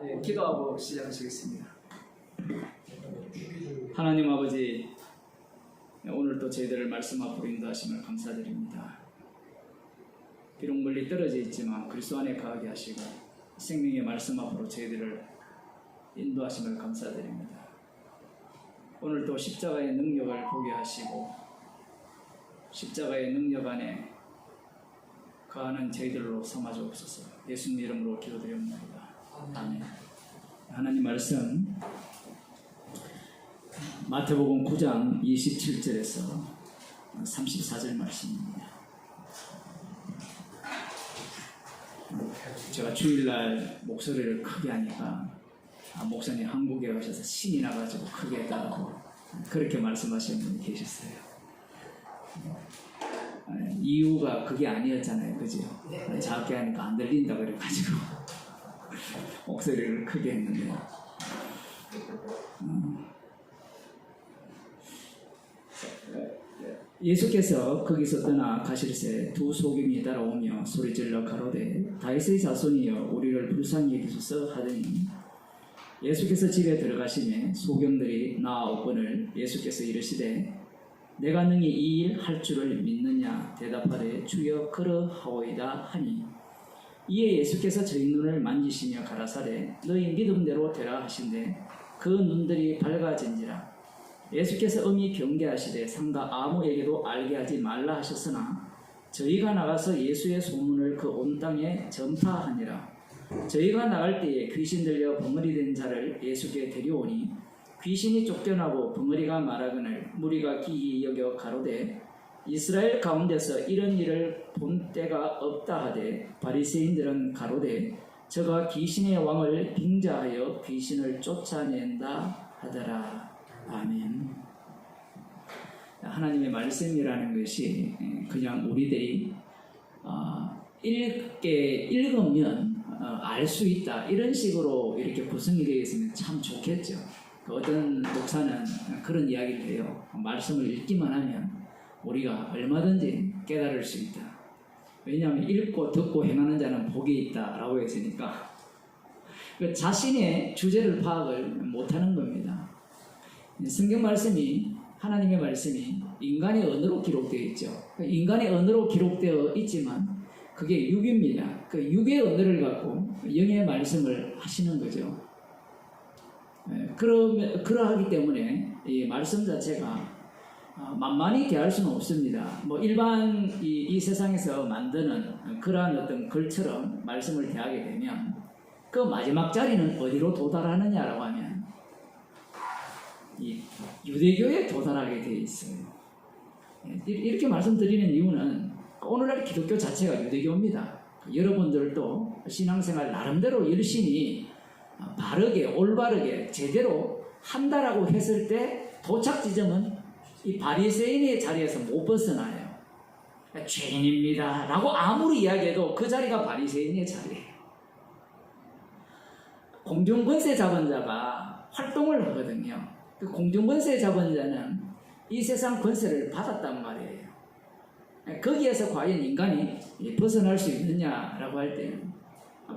네, 기도하고 시작하시겠습니다. 하나님 아버지, 오늘 또 저희들을 말씀 앞으로 인도하심을 감사드립니다. 비록 멀리 떨어져 있지만 그리스도 안에 거하게 하시고 생명의 말씀 앞으로 저희들을 인도하심을 감사드립니다. 오늘 또 십자가의 능력을 보게 하시고 십자가의 능력 안에 거하는 저희들로 삼아 주옵소서. 예수님 이름으로 기도드립니다. 아멘. 하나님 말씀 마태복음 9장 27절에서 34절 말씀입니다. 제가 주일날 목소리를 크게 하니까 목사님 한국에 오셔서 신이 나가지고 크게 했다고 그렇게 말씀하시는 분이 계셨어요. 이유가 그게 아니었잖아요, 그죠? 작게 하니까 안 들린다 그래가지고 목소리를 크게 했는데 예수께서 거기서 떠나 가실새 두 소경이 따라오며 소리질러 가로되 다윗의 자손이여 우리를 불쌍히 여기소서 하더니 예수께서 집에 들어가시매 소경들이 나아오거늘 예수께서 이르시되 내가 능히 이 일 할 줄을 믿느냐 대답하되 주여 그러하오이다 하니 이에 예수께서 저희 눈을 만지시며 가라사대 너희 믿음대로 되라 하신대 그 눈들이 밝아진지라. 예수께서 엄히 경계하시되 상가 아무에게도 알게 하지 말라 하셨으나 저희가 나가서 예수의 소문을 그 온 땅에 전파하니라. 저희가 나갈 때에 귀신 들려 벙어리 된 자를 예수께 데려오니 귀신이 쫓겨나고 벙어리가 말하거늘 무리가 기이 여겨 가로되 이스라엘 가운데서 이런 일을 본 때가 없다 하되 바리새인들은 가로되 저가 귀신의 왕을 빙자하여 귀신을 쫓아낸다 하더라. 아멘. 하나님의 말씀이라는 것이 그냥 우리들이 읽으면 알 수 있다 이런 식으로 이렇게 구성이 되어 있으면 참 좋겠죠. 어떤 목사는 그런 이야기를 해요. 말씀을 읽기만 하면 우리가 얼마든지 깨달을 수 있다. 왜냐하면 읽고 듣고 행하는 자는 복이 있다 라고 했으니까 자신의 주제를 파악을 못하는 겁니다. 성경 말씀이 하나님의 말씀이 인간의 언어로 기록되어 있죠. 인간의 언어로 기록되어 있지만 그게 육입니다. 그 육의 언어를 갖고 영의 말씀을 하시는 거죠. 그러하기 때문에 이 말씀 자체가 만만히 대할 수는 없습니다. 뭐 일반 이 세상에서 만드는 그러한 어떤 글처럼 말씀을 대하게 되면 그 마지막 자리는 어디로 도달하느냐라고 하면 이 유대교에 도달하게 되어 있어요. 이렇게 말씀드리는 이유는 오늘날 기독교 자체가 유대교입니다. 여러분들도 신앙생활 나름대로 열심히 바르게 올바르게 제대로 한다라고 했을 때 도착 지점은 이 바리새인의 자리에서 못 벗어나요. 죄인입니다 라고 아무리 이야기해도 그 자리가 바리새인의 자리예요. 공중권세 잡은 자가 활동을 하거든요. 그 공중권세 잡은 자는 이 세상 권세를 받았단 말이에요. 거기에서 과연 인간이 벗어날 수 있느냐라고 할 때는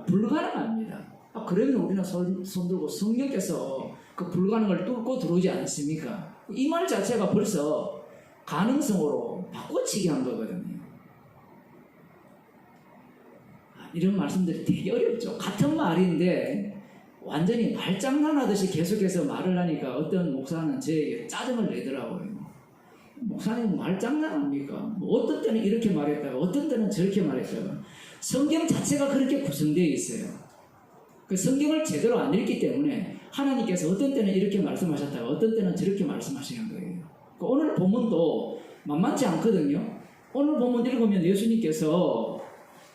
불가능합니다. 그러면 우리는 손 들고 성령께서 그 불가능을 뚫고 들어오지 않습니까? 이 말 자체가 벌써 가능성으로 바꿔치기 한 거거든요. 이런 말씀들이 되게 어렵죠. 같은 말인데 완전히 말장난하듯이 계속해서 말을 하니까 어떤 목사는 저에게 짜증을 내더라고요. 목사님 말장난합니까? 뭐 어떤 때는 이렇게 말했다가 어떤 때는 저렇게 말했다가 성경 자체가 그렇게 구성되어 있어요. 그 성경을 제대로 안 읽기 때문에 하나님께서 어떤 때는 이렇게 말씀하셨다가 어떤 때는 저렇게 말씀하시는 거예요. 오늘 본문도 만만치 않거든요. 오늘 본문 읽으면 예수님께서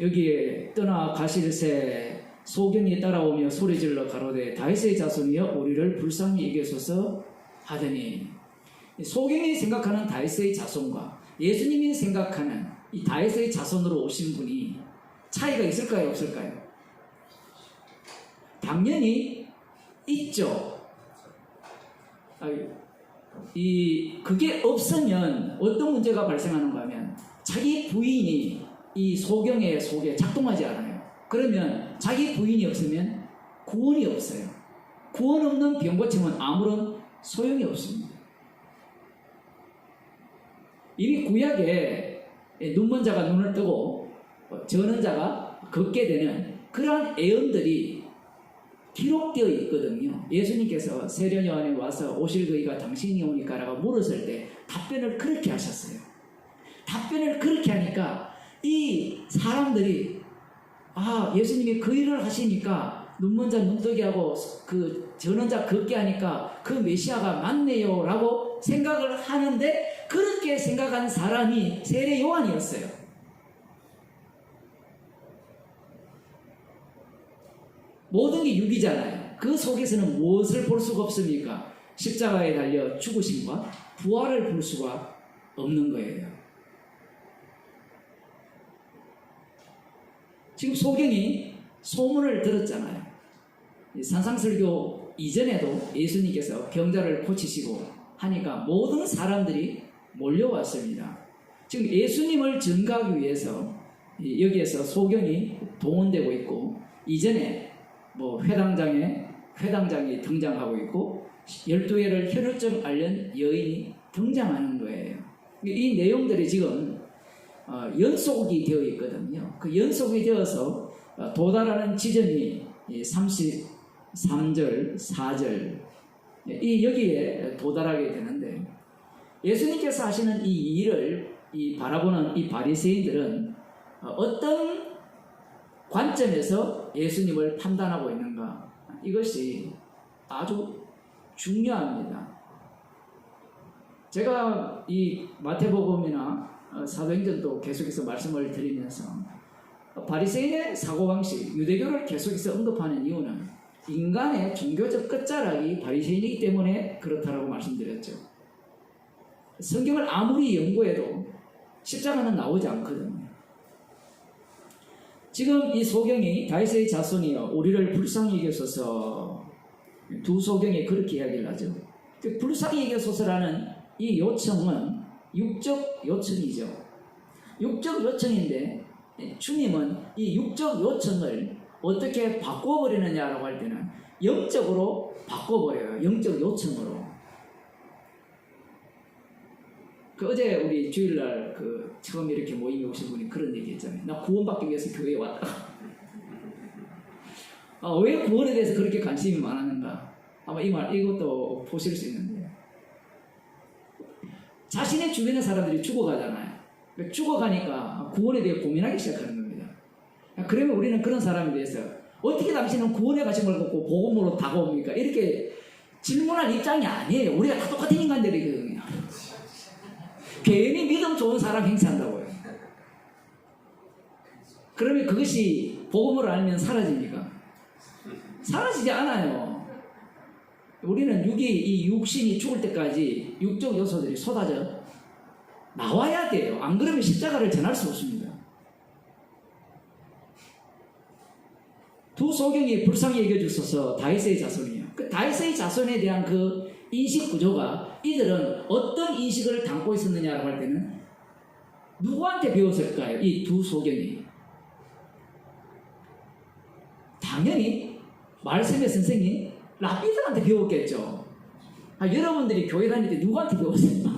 여기에 떠나 가실새 소경이 따라오며 소리질러 가로되 다윗의 자손이여 우리를 불쌍히 여기소서 하더니 소경이 생각하는 다윗의 자손과 예수님이 생각하는 이 다윗의 자손으로 오신 분이 차이가 있을까요? 없을까요? 당연히 있죠. 그게 없으면 어떤 문제가 발생하는가 하면 자기 부인이 이 소경의 속에 작동하지 않아요. 그러면 자기 부인이 없으면 구원이 없어요. 구원 없는 병 고침은 아무런 소용이 없습니다. 이미 구약에 눈먼 자가 눈을 뜨고 저는 자가 걷게 되는 그러한 예언들이 기록되어 있거든요. 예수님께서 세련 요한에 와서 오실 그이가 당신이 오니까 라고 물었을 때 답변을 그렇게 하셨어요. 답변을 그렇게 하니까 이 사람들이 예수님이 그 일을 하시니까 눈먼 자 눈뜨게 하고 그 저는 자 걷게 하니까 그 메시아가 맞네요 라고 생각을 하는데, 그렇게 생각한 사람이 세례 요한이었어요. 모든 게 육이잖아요. 그 속에서는 무엇을 볼 수가 없습니까? 십자가에 달려 죽으심과 부활을 볼 수가 없는 거예요. 지금 소경이 소문을 들었잖아요. 산상설교 이전에도 예수님께서 병자를 고치시고 하니까 모든 사람들이 몰려왔습니다. 지금 예수님을 증거하기 위해서 여기에서 소경이 동원되고 있고, 이전에 회당장이 등장하고 있고 12회를 혈루증 앓는 여인이 등장하는 거예요. 이 내용들이 지금 연속이 되어 있거든요. 그 연속이 되어서 도달하는 지점이 33절, 4절 여기에 도달하게 되는데, 예수님께서 하시는 이 일을 바라보는 이 바리새인들은 어떤 관점에서 예수님을 판단하고 있는가, 이것이 아주 중요합니다. 제가 이 마태복음이나 사도행전도 계속해서 말씀을 드리면서 바리새인의 사고방식, 유대교를 계속해서 언급하는 이유는 인간의 종교적 끝자락이 바리새인이기 때문에 그렇다라고 말씀드렸죠. 성경을 아무리 연구해도 십자가는 나오지 않거든요. 지금 이 소경이 다윗의 자손이여 우리를 불쌍히 여기소서, 두 소경이 그렇게 이야기를 하죠. 그 불쌍히 여기소서라는 이 요청은 육적 요청이죠. 육적 요청인데 주님은 이 육적 요청을 어떻게 바꿔버리느냐라고 할 때는 영적으로 바꿔버려요. 영적 요청으로. 어제 우리 주일날 처음 이렇게 모임에 오신 분이 그런 얘기 했잖아요. 나 구원받기 위해서 교회에 왔다. 왜 구원에 대해서 그렇게 관심이 많았는가? 아마 이것도 보실 수 있는데, 자신의 주변의 사람들이 죽어가잖아요. 죽어가니까 구원에 대해 고민하기 시작하는 겁니다. 그러면 우리는 그런 사람에 대해서 어떻게 당신은 구원에 가신 걸 갖고 복음으로 다가옵니까? 이렇게 질문할 입장이 아니에요. 우리가 다 똑같은 인간들이거든요. 괜히 믿음 좋은 사람 행세한다고요. 그러면 그것이 복음을 알면 사라집니까? 사라지지 않아요. 우리는 이 육신이 죽을 때까지 육적 요소들이 쏟아져 나와야 돼요. 안 그러면 십자가를 전할 수 없습니다. 두 소경이 불쌍히 여겨주소서 다윗의 자손이에요. 그 다윗의 자손에 대한 그 인식 구조가, 이들은 어떤 인식을 담고 있었느냐라고 할 때는 누구한테 배웠을까요? 이 두 소경이. 당연히 말씀의 선생님 랍비들한테 배웠겠죠. 여러분들이 교회 다닐 때 누구한테 배웠습니까?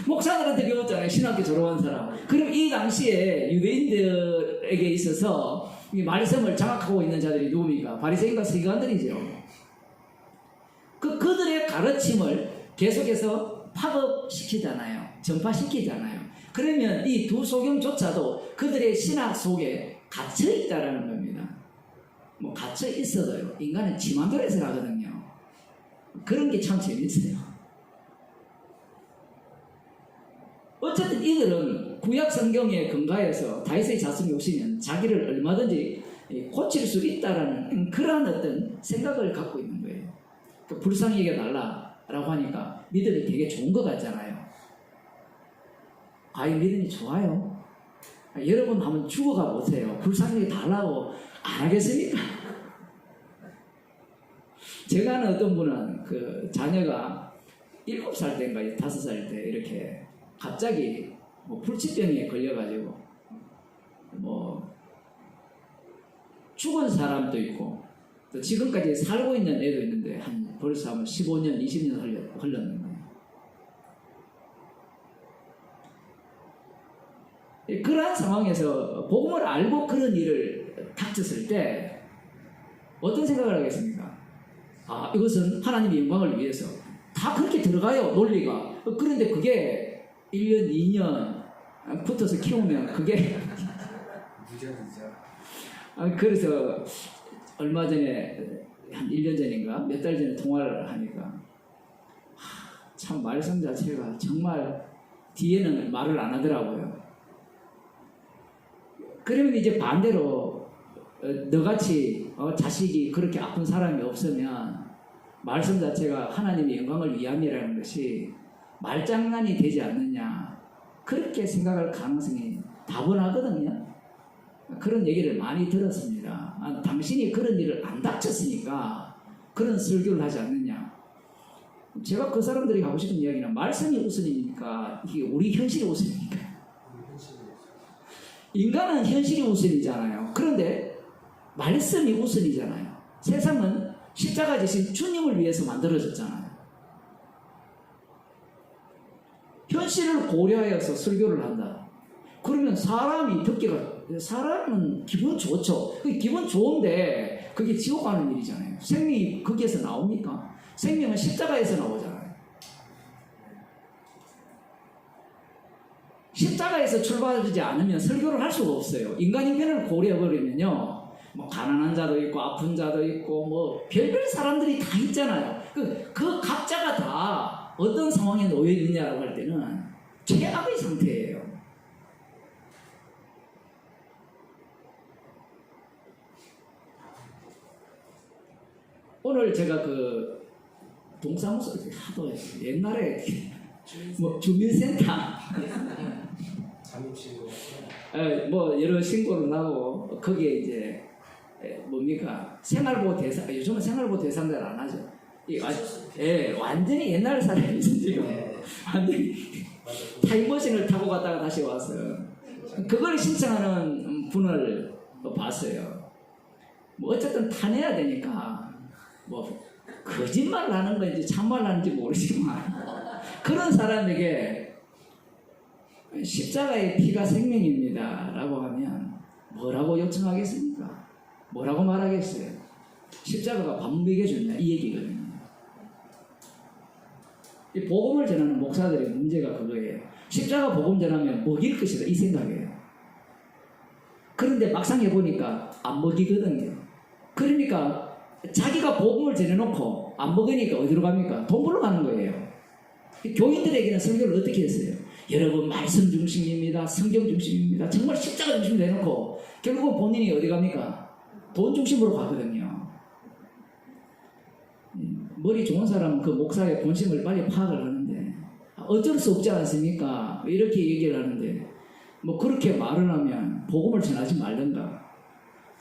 목사들한테 배웠잖아요. 신학교 졸업한 사람. 그럼 이 당시에 유대인들에게 있어서 이 말씀을 장악하고 있는 자들이 누굽니까? 바리새인과 서기관들이죠. 그들의 가르침을 계속해서 팝업시키잖아요. 전파시키잖아요. 그러면 이 두 소경조차도 그들의 신학 속에 갇혀있다라는 겁니다. 갇혀있어도요, 인간은 지 맘대로 해서 하거든요. 그런 게 참 재밌어요. 어쨌든 이들은 구약 성경에 근거해서 다윗의 자손이 오시면 자기를 얼마든지 고칠 수 있다라는 그러한 어떤 생각을 갖고 있는 거예요. 불쌍히 여겨달라라고 하니까 믿음이 되게 좋은 것 같잖아요. 이 믿음이 좋아요. 여러분 한번 죽어가 보세요. 불쌍히 여겨달라고 안 하겠습니까? 제가 아는 어떤 분은 자녀가 7살 때인가 5살 때 이렇게 갑자기 불치병에 걸려가지고 죽은 사람도 있고 또 지금까지 살고 있는 애도 있는데 한 벌써 한 15년, 20년 흘렀는데 그러한 상황에서 복음을 알고 그런 일을 닥쳤을 때 어떤 생각을 하겠습니까? 아, 이것은 하나님의 영광을 위해서 다 그렇게 들어가요, 논리가. 그런데 그게 1년, 2년 붙어서 키우면 그게 그래서 얼마 전에 한 1년 전인가 몇 달 전에 통화를 하니까 참 말씀 자체가 정말 뒤에는 말을 안 하더라고요. 그러면 이제 반대로 너같이 자식이 그렇게 아픈 사람이 없으면 말씀 자체가 하나님의 영광을 위함이라는 것이 말장난이 되지 않느냐, 그렇게 생각할 가능성이 다분하거든요. 그런 얘기를 많이 들었습니다. 아, 당신이 그런 일을 안 닥쳤으니까 그런 설교를 하지 않느냐. 제가 그 사람들이 하고 싶은 이야기는 말씀이 우선입니까? 이게 우리 현실이 우선입니까? 인간은 현실이 우선이잖아요. 그런데 말씀이 우선이잖아요. 세상은 십자가 지신 주님을 위해서 만들어졌잖아요. 현실을 고려하여서 설교를 한다. 그러면 사람은 기분 좋죠. 기분 좋은데 그게 지옥 가는 일이잖아요. 생명이 거기에서 나옵니까? 생명은 십자가에서 나오잖아요. 십자가에서 출발하지 않으면 설교를 할 수가 없어요. 인간의 편을 고려해버리면요, 뭐 가난한 자도 있고 아픈 자도 있고 뭐 별별 사람들이 다 있잖아요. 그 각자가 다 어떤 상황에 놓여 있느냐라고 할 때는 최악의 상태예요. 오늘 제가 그 동사무소 하도 옛날에 뭐 주민센터 뭐 여러 신고를 나고 거기에 이제 뭡니까 생활보호 대상, 요즘은 생활보호 대상자를 안 하죠. 완전히 옛날 사람이죠 지금. 완전히 타임머신을 타고 갔다가 다시 와서 그걸 신청하는 분을 봤어요. 뭐 어쨌든 타내야 되니까 뭐 거짓말을 하는 건지 참말을 하는지 모르지만 그런 사람에게 십자가의 피가 생명입니다 라고 하면 뭐라고 요청하겠습니까? 뭐라고 말하겠어요? 십자가가 밥 먹여주냐 이 얘기거든요. 이 복음을 전하는 목사들의 문제가 그거예요. 십자가 복음 전하면 먹일 것이다 이 생각이에요. 그런데 막상 해보니까 안 먹이거든요. 그러니까 자기가 복음을 전해놓고 안 먹으니까 어디로 갑니까? 돈 벌러 가는 거예요. 교인들에게는 설교를 어떻게 했어요? 여러분 말씀 중심입니다. 성경 중심입니다. 정말 십자가 중심으로 해놓고 결국은 본인이 어디 갑니까? 돈 중심으로 가거든요. 머리 좋은 사람은 그 목사의 본심을 빨리 파악을 하는데 어쩔 수 없지 않습니까? 이렇게 얘기를 하는데 뭐 그렇게 말을 하면 복음을 전하지 말든가.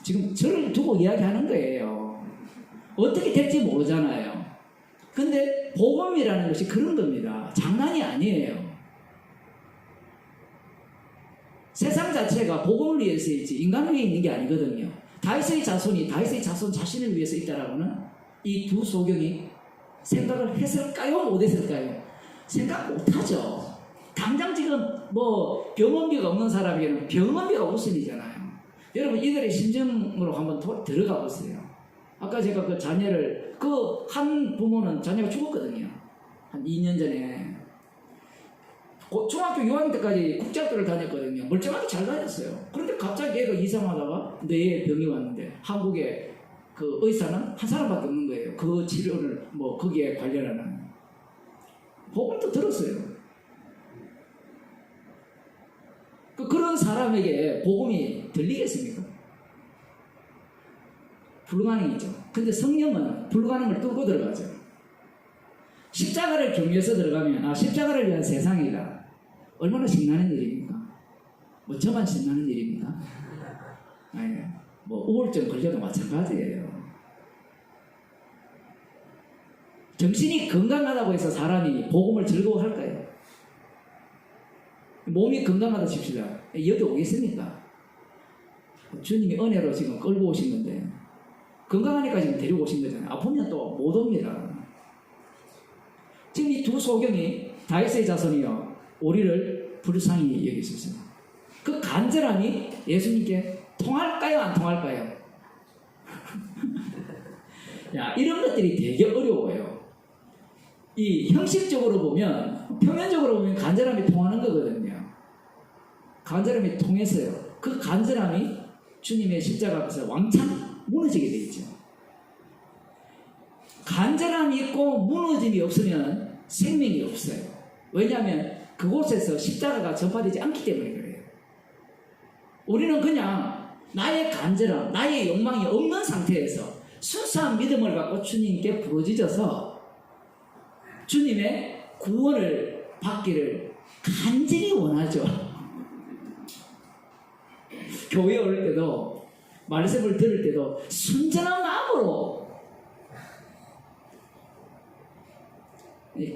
지금 저를 두고 이야기하는 거예요. 어떻게 될지 모르잖아요. 근데 복음이라는 것이 그런 겁니다. 장난이 아니에요. 세상 자체가 복음을 위해서 있지 인간을 위해 있는 게 아니거든요. 다윗의 자손이 다윗의 자손 자신을 위해서 있다라고는 이 두 소경이 생각을 했을까요? 못했을까요? 생각 못하죠. 당장 지금 뭐 병원비가 없는 사람에게는 병원비가 우선이잖아요. 여러분 이들의 심정으로 한번 들어가 보세요. 아까 제가 그 자녀를 그 한 부모는 자녀가 죽었거든요. 한 2년 전에 중학교 6학년 때까지 국제학교를 다녔거든요. 멀쩡하게 잘 다녔어요. 그런데 갑자기 애가 이상하다가 뇌에 병이 왔는데 한국에 그 의사는 한 사람밖에 없는 거예요. 그 치료를 뭐 거기에 관련하는 복음도 들었어요. 그런 사람에게 복음이 들리겠습니까? 불가능이죠. 근데 성령은 불가능을 뚫고 들어가죠. 십자가를 경유해서 들어가면 십자가를 위한 세상이다. 얼마나 신나는 일입니까? 뭐 저만 신나는 일입니까? 아니, 뭐 우울증 걸려도 마찬가지예요. 정신이 건강하다고 해서 사람이 복음을 즐거워할까요? 몸이 건강하다 칩시다. 여기 오겠습니까? 주님이 은혜로 지금 끌고 오신 건데 건강하니까 지금 데리고 오신 거잖아요. 아프면 또 못 옵니다. 지금 이 두 소경이 다윗의 자손이요 우리를 불쌍히 여기셨어요. 그 간절함이 예수님께 통할까요? 안 통할까요? 야, 이런 것들이 되게 어려워요. 이 형식적으로 보면, 표면적으로 보면 간절함이 통하는 거거든요. 간절함이 통해서요. 그 간절함이 주님의 십자가 앞에서 왕창 무너지게 돼 있죠. 간절함이 있고 무너짐이 없으면 생명이 없어요. 왜냐하면 그곳에서 십자가가 전파되지 않기 때문에 그래요. 우리는 그냥 나의 간절함, 나의 욕망이 없는 상태에서 순수한 믿음을 갖고 주님께 부르짖어서 주님의 구원을 받기를 간절히 원하죠. 교회에 올 때도 말씀을 들을 때도 순전한 마음으로,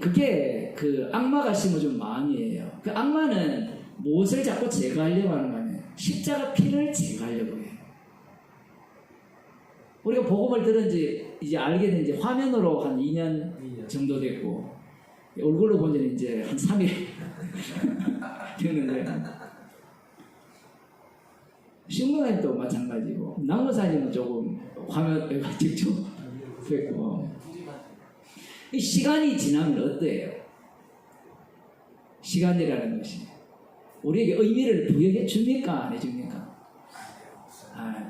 그게 그 악마가 심어준 마음이에요. 그 악마는 무엇을 자꾸 제거하려고 하는 거냐면 십자가 피를 제거하려고 해요. 우리가 복음을 들은지 이제 알게 된지 화면으로 한 2년 정도 됐고 얼굴로 본 지는 이제 한 3일 됐는데, 신문사님도 마찬가지고 남무사님은 조금 화면 직접 뵙고, 이 시간이 지나면 어때요? 시간이라는 것이 우리에게 의미를 부여해 줍니까? 안 해줍니까?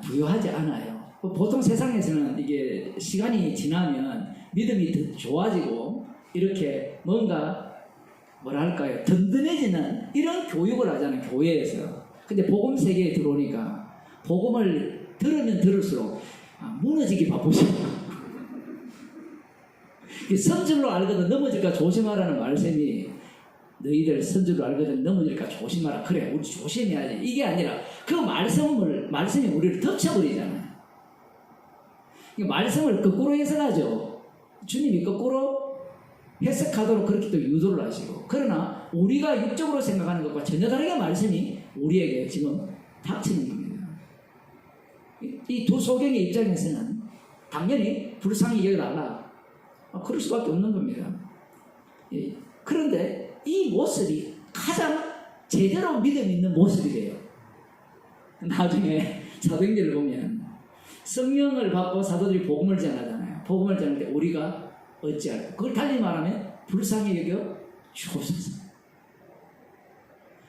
부여하지 않아요. 보통 세상에서는 이게 시간이 지나면 믿음이 더 좋아지고 이렇게 뭔가 뭐랄까요, 든든해지는 이런 교육을 하잖아요, 교회에서. 근데 복음 세계에 들어오니까 복음을 들으면 들을수록 무너지기 바쁘죠. 선줄로 알거든 넘어질까 조심하라는 말씀이, 너희들 선줄로 알거든 넘어질까 조심하라. 그래, 우리 조심해야지. 이게 아니라 그 말씀이 우리를 덮쳐버리잖아요. 말씀을 거꾸로 해석하죠. 주님이 거꾸로 해석하도록 그렇게 또 유도를 하시고, 그러나 우리가 육적으로 생각하는 것과 전혀 다르게 말씀이 우리에게 지금 닥치는 겁니다. 이 두 소경의 입장에서는 당연히 불쌍히 여겨달라, 그럴 수밖에 없는 겁니다. 그런데 이 모습이 가장 제대로 믿음 있는 모습이래요. 나중에 사도행전을 보면 성령을 받고 사도들이 복음을 전하잖아요. 복음을 전할 때 우리가 어찌할까? 그걸 달리 말하면 불쌍히 여겨 주옵소서.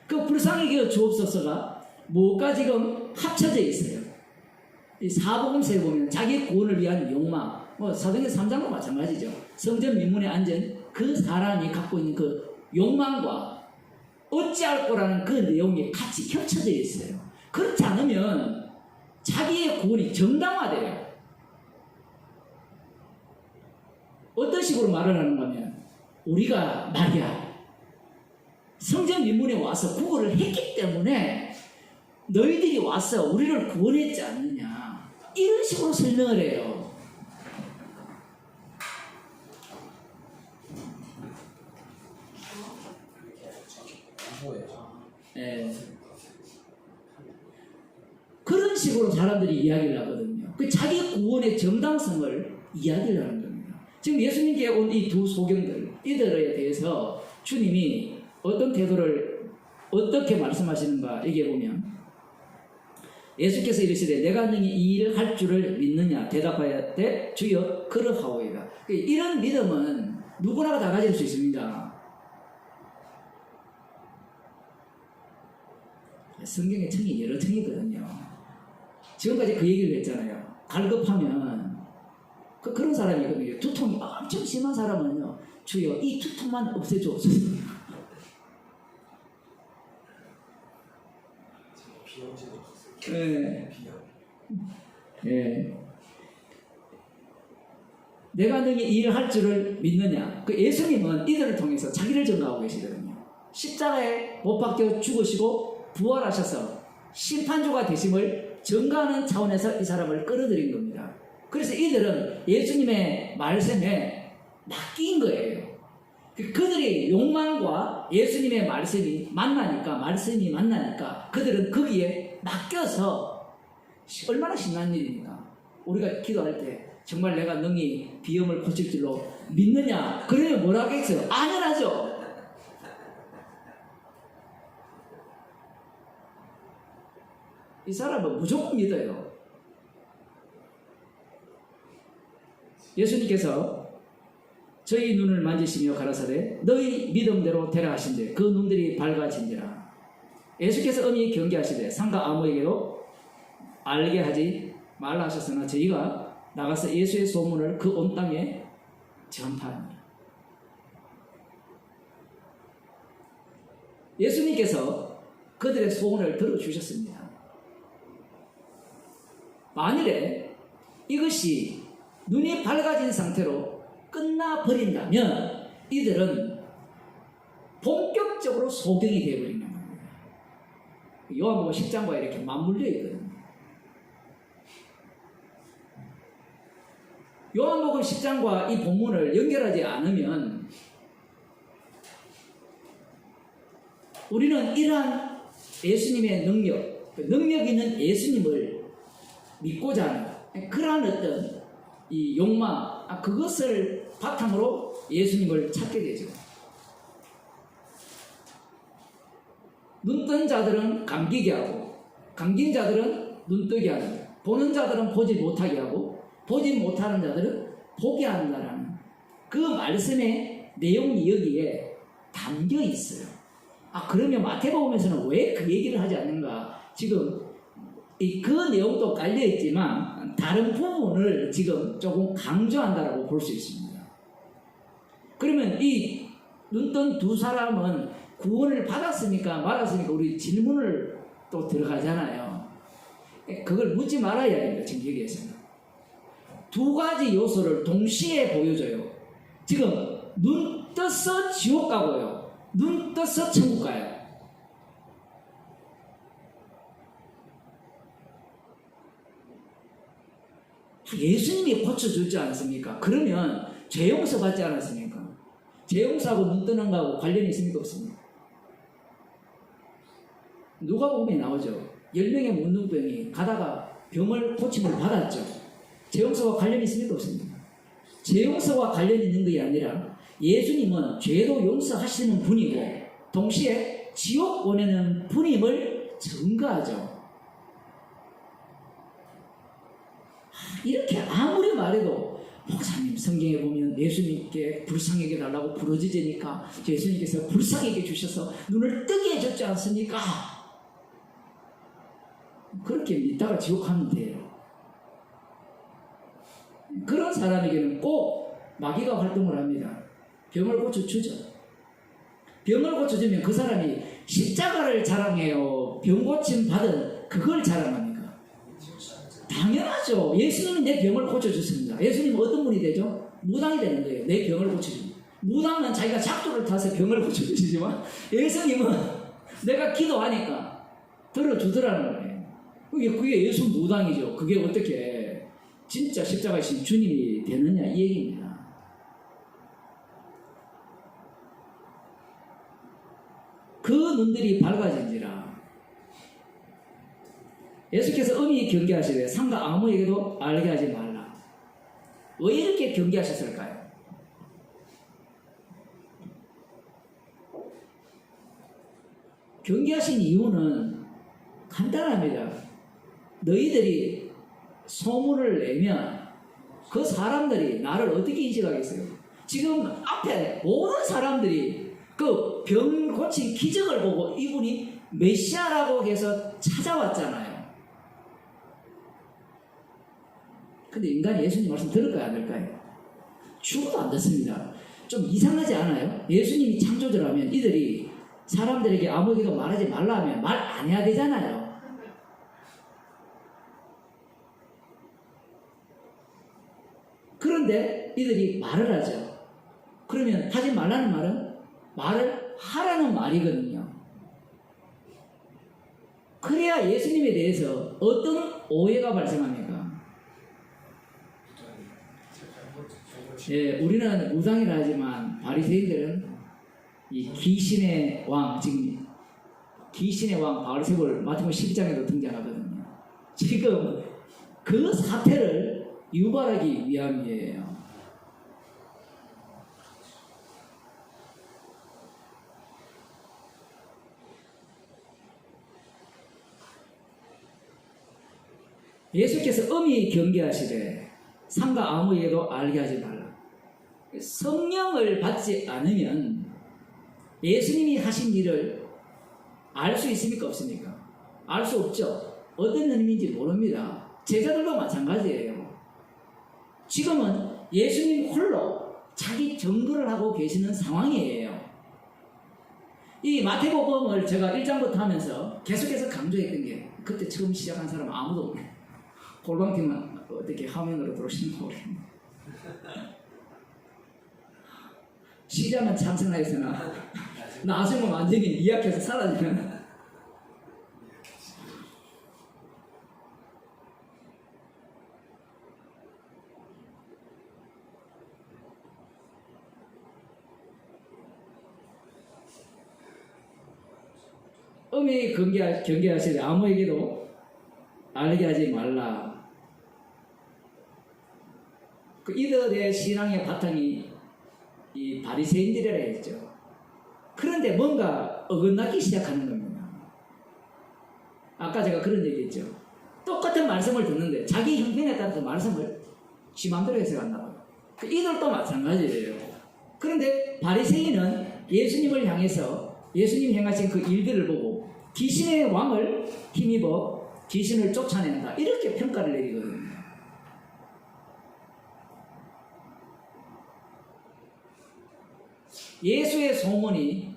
그 불쌍히 여겨 주옵소서가 뭐가 지금 합쳐져 있어요. 이 사복음서에 보면 자기 구원을 위한 욕망, 사도행전 3장도 마찬가지죠. 성전 민문에 앉은 그 사람이 갖고 있는 그 욕망과 어찌할 거라는 그 내용이 같이 겹쳐져 있어요. 그렇지 않으면 자기의 구원이 정당화돼요. 어떤 식으로 말을 하는가 하면, 우리가 말이야 성전 민문에 와서 구걸을 했기 때문에 너희들이 와서 우리를 구원했지 않느냐, 이런 식으로 설명을 해요. 네. 그런 식으로 사람들이 이야기를 하거든요. 그 자기 구원의 정당성을 이야기를 하는 겁니다. 지금 예수님께 온 이 두 소경들, 이들에 대해서 주님이 어떤 태도를 어떻게 말씀하시는가 얘기해 보면, 예수께서 이르시되 내가 능히 이 일을 할 줄을 믿느냐 대답하였되 주여 그러하오이다. 이런 믿음은 누구나 다 가질 수 있습니다. 성경에 층이 여러 층이거든요. 지금까지 그 얘기를 했잖아요. 갈급하면 그런 사람이 있거든요. 두통이 엄청 심한 사람은요, 주여 이 두통만 없애주옵소서. 네. 네. 내가 능히 이 일을 할 줄을 믿느냐. 그 예수님은 이들을 통해서 자기를 증거하고 계시거든요. 십자가에 못 박혀 죽으시고 부활하셔서 심판주가 되심을 증거하는 차원에서 이 사람을 끌어들인 겁니다. 그래서 이들은 예수님의 말씀에 맡긴 거예요. 그들의 욕망과 예수님의 말씀이 만나니까 그들은 거기에 맡겨서, 얼마나 신난 일입니까? 우리가 기도할 때 정말 내가 능히 비염을 고칠 줄로 믿느냐? 그러면 뭐라 하겠어요? 당연하죠. 이 사람은 무조건 믿어요. 예수님께서 저희 눈을 만지시며 가라사대 너희 믿음대로 되라 하신대 그 눈들이 밝아진지라. 예수께서 엄히 경계하시되 상가 아무에게도 알게 하지 말라 하셨으나 저희가 나가서 예수의 소문을 그 온 땅에 전파합니다. 예수님께서 그들의 소원을 들어주셨습니다. 만일에 이것이 눈이 밝아진 상태로 끝나버린다면 이들은 본격적으로 소경이 되어버리는 겁니다. 요한복음 10장과 이렇게 맞물려 있거든요. 요한복음 10장과 이 본문을 연결하지 않으면 우리는 이러한 예수님의 능력 있는 예수님을 믿고자 하는 그러한 어떤 이 욕망, 그것을 바탕으로 예수님을 찾게 되죠. 눈 뜬 자들은 감기게 하고, 감긴 자들은 눈 뜨게 하고, 보는 자들은 보지 못하게 하고, 보지 못하는 자들은 보게 한다라는 그 말씀의 내용이 여기에 담겨 있어요. 그러면 마태복음에서는 왜 그 얘기를 하지 않는가? 지금 그 내용도 깔려 있지만 다른 부분을 지금 조금 강조한다라고 볼 수 있습니다. 그러면 이 눈뜬 두 사람은 구원을 받았으니까 말았으니까 우리 질문을 또 들어가잖아요. 그걸 묻지 말아야 됩니다. 지금 여기에서는 두 가지 요소를 동시에 보여줘요. 지금 눈 떠서 지옥 가고요, 눈 떠서 천국 가요. 예수님이 고쳐주지 않습니까? 그러면 죄 용서 받지 않았습니까? 죄 용서하고 눈 뜨는 거하고 관련이 있습니까? 없습니까? 누가복음에 나오죠. 10명의 문둥병이 가다가 병을 고침을 받았죠. 죄 용서와 관련이 있습니까? 없습니까? 죄 용서와 관련이 있는 것이 아니라 예수님은 죄도 용서하시는 분이고 동시에 지옥 보내는 분임을 증거하죠. 이렇게 아무리 말해도 목사님 성경에 보면 예수님께 불쌍히 여겨 달라고 부르짖으니까 예수님께서 불쌍히 여겨 주셔서 눈을 뜨게 해줬지 않습니까? 그렇게 믿다가 지옥 가면 돼요. 그런 사람에게는 꼭 마귀가 활동을 합니다. 병을 고쳐주죠. 병을 고쳐주면 그 사람이 십자가를 자랑해요? 병 고침 받은 그걸 자랑합니까? 당연하죠. 예수님이 내 병을 고쳐줬습니다. 예수님은 어떤 분이 되죠? 무당이 되는 거예요. 내 병을 고쳐줍니다. 무당은 자기가 작두를 타서 병을 고쳐주시지만 예수님은 내가 기도하니까 들어주더라는 거예요. 그게 예수 무당이죠. 그게 어떻게 진짜 십자가이신 주님이 되느냐 이 얘기입니다. 그 눈들이 밝아진지라. 예수께서 엄히 경계하시되 상가 아무에게도 알게 하지 말라. 왜 이렇게 경계하셨을까요? 경계하신 이유는 간단합니다. 너희들이 소문을 내면 그 사람들이 나를 어떻게 인식하겠어요? 지금 앞에 모든 사람들이 그 병 고친 기적을 보고 이분이 메시아라고 해서 찾아왔잖아요. 근데 인간이 예수님 말씀 들을까요? 안 들을까요? 죽어도 안 듣습니다. 좀 이상하지 않아요? 예수님이 창조주라면 이들이 사람들에게 아무에게도 말하지 말라 하면 말 안 해야 되잖아요. 그런데 이들이 말을 하죠. 그러면 하지 말라는 말은 말을 하라는 말이거든요. 그래야 예수님에 대해서 어떤 오해가 발생합니까? 예, 우리는 무당이라 하지만 바리새인들은 이 귀신의 왕, 지금 귀신의 왕 바알세불 마태복음 12장에도 등장하거든요. 지금 그 사태를 유발하기 위함이에요. 예수께서 엄히 경계하시되 삼가 아무에게도 알게 하지 말라. 성령을 받지 않으면 예수님이 하신 일을 알 수 있습니까? 없습니까? 알 수 없죠. 어떤 의미인지 모릅니다. 제자들도 마찬가지예요. 지금은 예수님 홀로 자기 전도를 하고 계시는 상황이에요. 이 마태복음을 제가 1장부터 하면서 계속해서 강조했던 게, 그때 처음 시작한 사람 아무도 없네. 골방팀만 어떻게 화면으로 들어오시는지 모르겠네. 시작은 참석하였으나 나중은 완전히 미약해서 사라지는. 엄히 경계하시되 아무에게도 알게 하지 말라. 그 이들의 신앙의 바탕이 이 바리새인들이라 했죠. 그런데 뭔가 어긋나기 시작하는 겁니다. 아까 제가 그런 얘기했죠. 똑같은 말씀을 듣는데 자기 형편에 따라서 말씀을 지 맘대로 해석한다고. 이들도 마찬가지예요. 그런데 바리새인은 예수님을 향해서 예수님 행하신 그 일들을 보고 귀신의 왕을 힘입어 귀신을 쫓아낸다, 이렇게 평가를 내리거든요. 예수의 소문이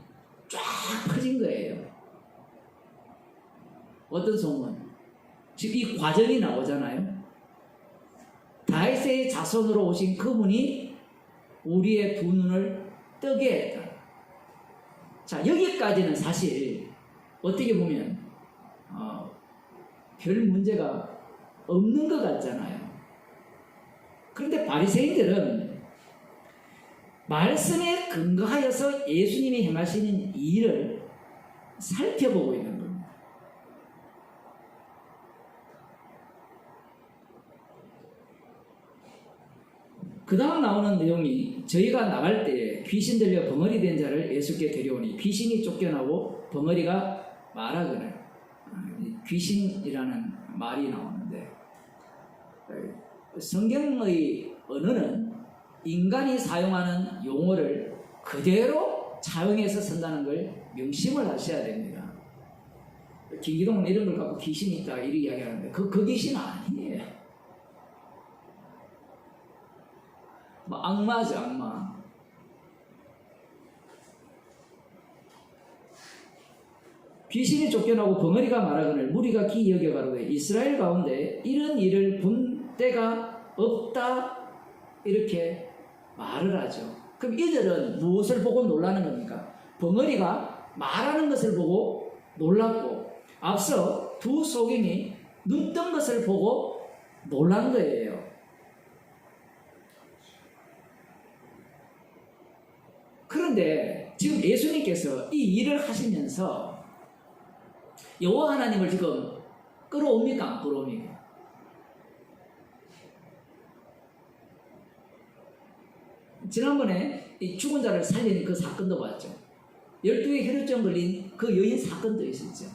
쫙 퍼진 거예요. 어떤 소문? 지금 이 과정이 나오잖아요. 다윗의 자손으로 오신 그분이 우리의 두 눈을 뜨게 했다. 자, 여기까지는 사실 어떻게 보면 별 문제가 없는 것 같잖아요. 그런데 바리새인들은 말씀에 근거하여서 예수님이 행하시는 일을 살펴보고 있는 겁니다. 그 다음 나오는 내용이, 저희가 나갈 때 귀신 들려 벙어리 된 자를 예수께 데려오니 귀신이 쫓겨나고 벙어리가 말하거늘. 귀신이라는 말이 나오는데, 성경의 언어는 인간이 사용하는 용어를 그대로 차용해서 쓴다는 걸 명심을 하셔야 됩니다. 김기동은 이런 걸 갖고 귀신이 있다 이렇게 이야기하는데 그 귀신은 아니에요. 뭐 악마죠, 악마. 귀신이 쫓겨나고 벙어리가 말하거늘 무리가 기이 여겨 가로되 이스라엘 가운데 이런 일을 본 때가 없다, 이렇게 말을 하죠. 그럼 이들은 무엇을 보고 놀라는 겁니까? 벙어리가 말하는 것을 보고 놀랐고, 앞서 두 소경이 눈 뜬 것을 보고 놀란 거예요. 그런데 지금 예수님께서 이 일을 하시면서 여호와 하나님을 지금 끌어옵니까? 안 끌어옵니까? 지난번에 이 죽은 자를 살리는 그 사건도 봤죠. 12의 혈루증 걸린 그 여인 사건도 있었죠.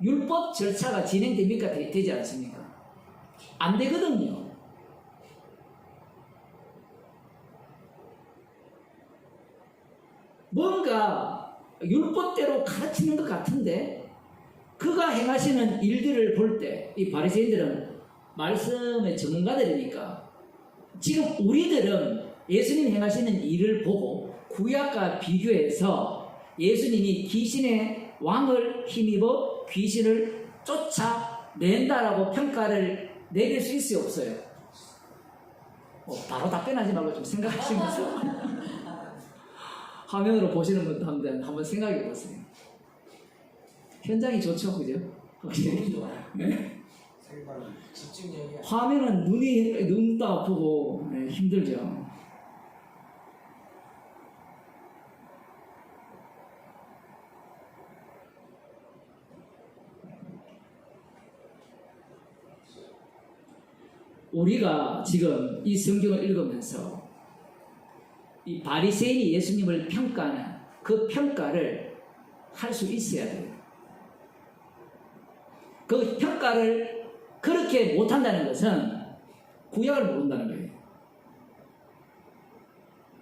율법 절차가 진행됩니까? 되지 않습니까? 안 되거든요. 뭔가 율법대로 가르치는 것 같은데 그가 행하시는 일들을 볼 때 이 바리새인들은 말씀의 전문가들이니까, 지금 우리들은 예수님 행하시는 일을 보고 구약과 비교해서 예수님이 귀신의 왕을 힘입어 귀신을 쫓아낸다라고 평가를 내릴 수 있어요, 없어요? 바로 답변하지 말고 좀 생각하시면서 화면으로 보시는 분도 한번 생각해 보세요. 현장이 좋죠, 그죠? 확실히. 네? 화면은 눈도 아프고 힘들죠. 우리가 지금 이 성경을 읽으면서 이 바리새인이 예수님을 평가하는 그 평가를 할 수 있어야 돼요. 그 평가를 그렇게 못한다는 것은 구약을 모른다는 거예요.